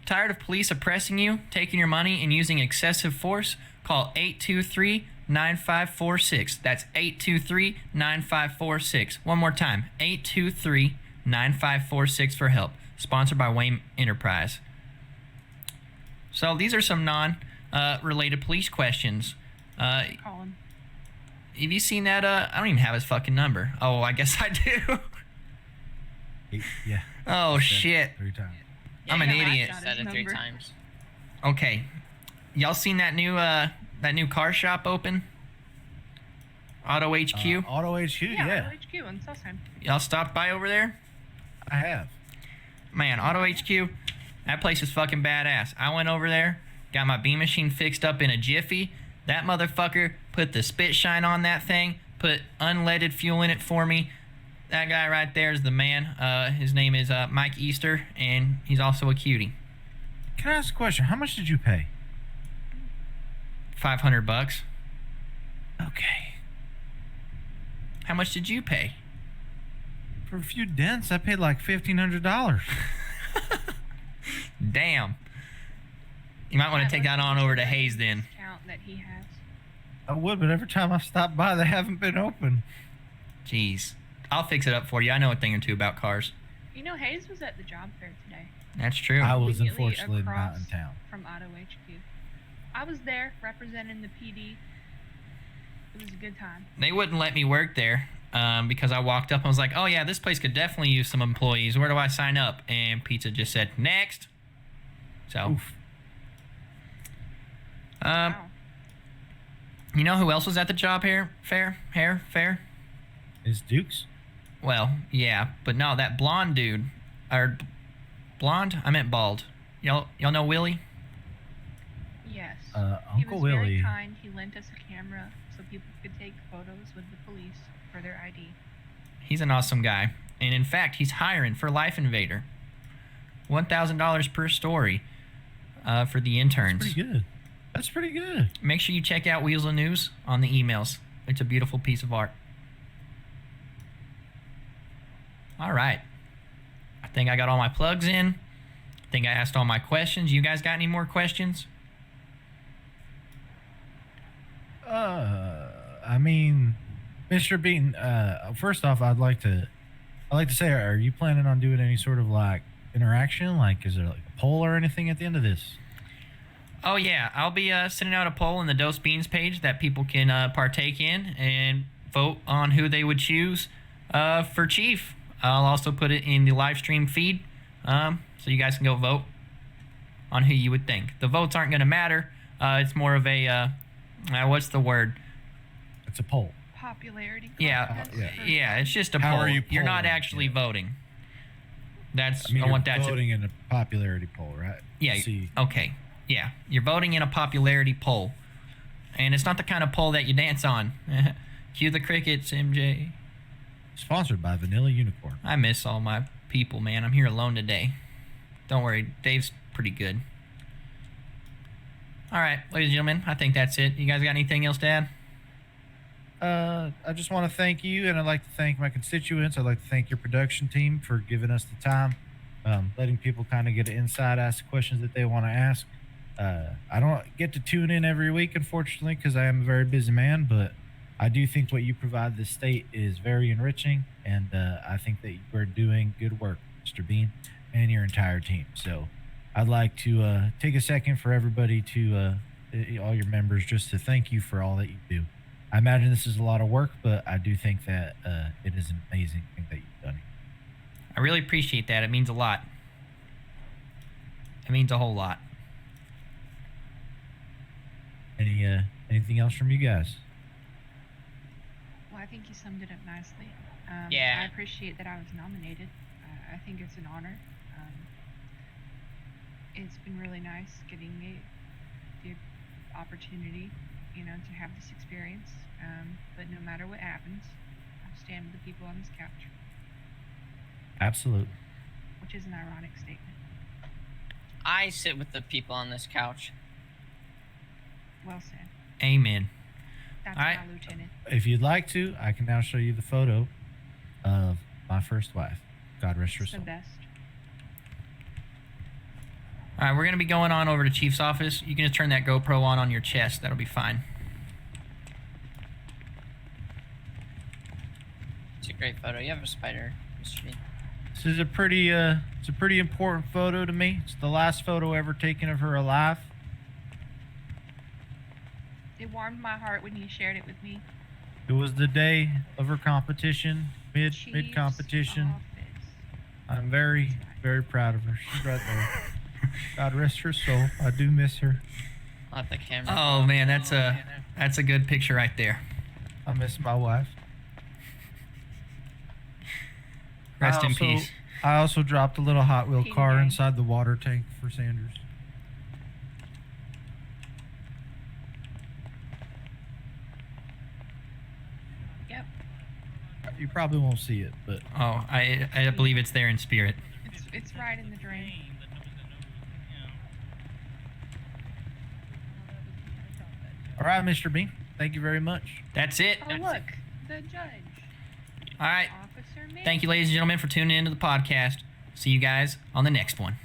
Tired of police oppressing you, taking your money, and using excessive force? Call 823-9546. That's 823-9546. One more time, 823-9546 for help. Sponsored by Wayne Enterprise. So these are some non-related police questions. Call him. Have you seen that? I don't even have his fucking number. Oh, I guess I do. Yeah. Oh, shit. 3 times. Yeah, I'm an you idiot. said it 3 Number. times. Okay. Y'all seen that new car shop open? Auto HQ? Auto HQ, yeah. HQ on Southside. Y'all stopped by over there? I have. Man, Auto HQ, that place is fucking badass. I went over there, got my beam machine fixed up in a jiffy. That motherfucker put the spit shine on that thing, put unleaded fuel in it for me. That guy right there is the man. His name is Mike Easter, and he's also a cutie. Can I ask a question? How much did you pay? $500. Okay. How much did you pay? For a few dents, I paid like $1,500. Damn. You might want to take that on over to Hayes then. Discount that he has. I would, but every time I stop by, they haven't been open. Jeez. I'll fix it up for you. I know a thing or two about cars. You know, Hayes was at the job fair today. That's true. I was Immediately unfortunately not across in town. From Auto HQ. I was there representing the PD. It was a good time. They wouldn't let me work there because I walked up and was like, oh, yeah, this place could definitely use some employees. Where do I sign up? And Pizza just said, next. So, Oof. Wow. you know who else was at the job fair? Is Dukes? Well, yeah, but no, that blonde dude, or blonde? I meant bald. Y'all know Willie? Yes. Uncle He was Willie. very kind. He lent us a camera so people could take photos with the police for their ID. He's an awesome guy, and in fact, he's hiring for Life Invader. $1,000 per story for the interns. Pretty good. That's pretty good. Make sure you check out Wheels of News on the emails. It's a beautiful piece of art. All right. I think I got all my plugs in. I think I asked all my questions. You guys got any more questions? I mean, Mr. Bean. First off, I'd like to say, are you planning on doing any sort of like interaction? Like, is there like a poll or anything at the end of this? Oh, yeah. I'll be sending out a poll in the Dose Beans page that people can partake in and vote on who they would choose for chief. I'll also put it in the live stream feed so you guys can go vote on who you would think. The votes aren't going to matter. It's more of a, what's the word? It's a poll. Popularity. Yeah, contest for- yeah. It's just a How poll. are you You're not polling? actually Yeah. voting. That's I mean, I you're want that to. voting in a popularity poll, right? Yeah. See, Okay. Yeah. You're voting in a popularity poll, and it's not the kind of poll that you dance on. Cue the crickets, MJ. sponsored by Vanilla Unicorn. I miss all my people, man. I'm here alone today. Don't worry, Dave's pretty good. All right, ladies and gentlemen, I think that's it. You guys got anything else to add? I just want to thank you, and I'd like to thank my constituents. I'd like to thank your production team for giving us the time, letting people kind of get an insight, ask the questions that they want to ask. I don't get to tune in every week, unfortunately, because I am a very busy man, but I do think what you provide the state is very enriching, and I think that you are doing good work, Mr. Bean, and your entire team. So I'd like to take a second for everybody to, all your members, just to thank you for all that you do. I imagine this is a lot of work, but I do think that it is an amazing thing that you've done. I really appreciate that. It means a lot. It means a whole lot. Anything else from you guys? Well, I think you summed it up nicely. Yeah. I appreciate that I was nominated. I think it's an honor. It's been really nice getting the opportunity, to have this experience. But no matter what happens, I'll stand with the people on this couch, Absolutely. which is an ironic statement. I sit with the people on this couch. Well said. Amen. That's All right. my lieutenant. If you'd like to, I can now show you the photo of my first wife. God rest her It's the soul. best. All right, we're going to be going on over to Chief's office. You can just turn that GoPro on your chest. That'll be fine. It's a great photo. You have a spider, Mr. Bean. This is a pretty important photo to me. It's the last photo ever taken of her alive. It warmed my heart when you shared it with me. It was the day of her competition, mid Chief's competition. office. I'm very proud of her. She's right there. God rest her soul. I do miss her. I'll have the camera. Oh man, that's a good picture right there. I miss my wife. Rest in peace. I also dropped a little Hot Wheel Piggy car bank. inside the water tank for Sanders. Yep. You probably won't see it, but Oh, I believe it's there in spirit. It's right in the drain. all right, Mr. Bean. Thank you very much. That's it. Oh, look. The judge. All right. Officer Thank you, ladies and gentlemen, for tuning into the podcast. See you guys on the next one.